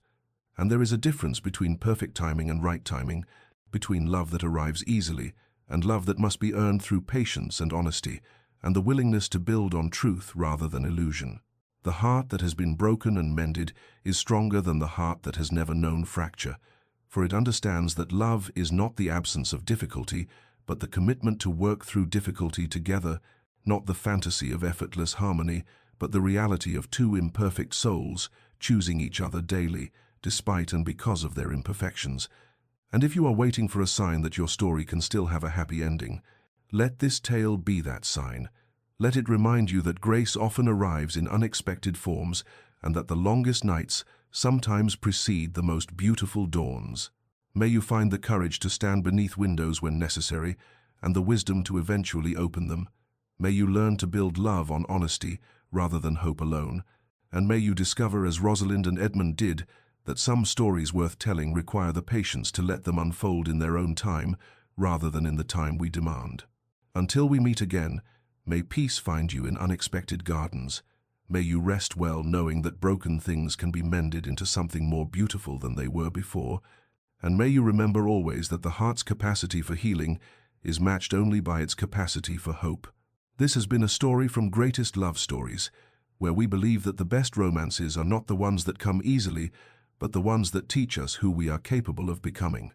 [SPEAKER 1] And there is a difference between perfect timing and right timing, between love that arrives easily and love that must be earned through patience and honesty, and the willingness to build on truth rather than illusion. The heart that has been broken and mended is stronger than the heart that has never known fracture, for it understands that love is not the absence of difficulty, but the commitment to work through difficulty together, not the fantasy of effortless harmony, but the reality of two imperfect souls choosing each other daily, despite and because of their imperfections. And if you are waiting for a sign that your story can still have a happy ending, let this tale be that sign. Let it remind you that grace often arrives in unexpected forms and that the longest nights sometimes precede the most beautiful dawns. May you find the courage to stand beneath windows when necessary and the wisdom to eventually open them. May you learn to build love on honesty rather than hope alone. And may you discover, as Rosalind and Edmund did, that some stories worth telling require the patience to let them unfold in their own time rather than in the time we demand. Until we meet again, may peace find you in unexpected gardens. May you rest well knowing that broken things can be mended into something more beautiful than they were before. And may you remember always that the heart's capacity for healing is matched only by its capacity for hope. This has been a story from Greatest Love Stories, where we believe that the best romances are not the ones that come easily, but the ones that teach us who we are capable of becoming.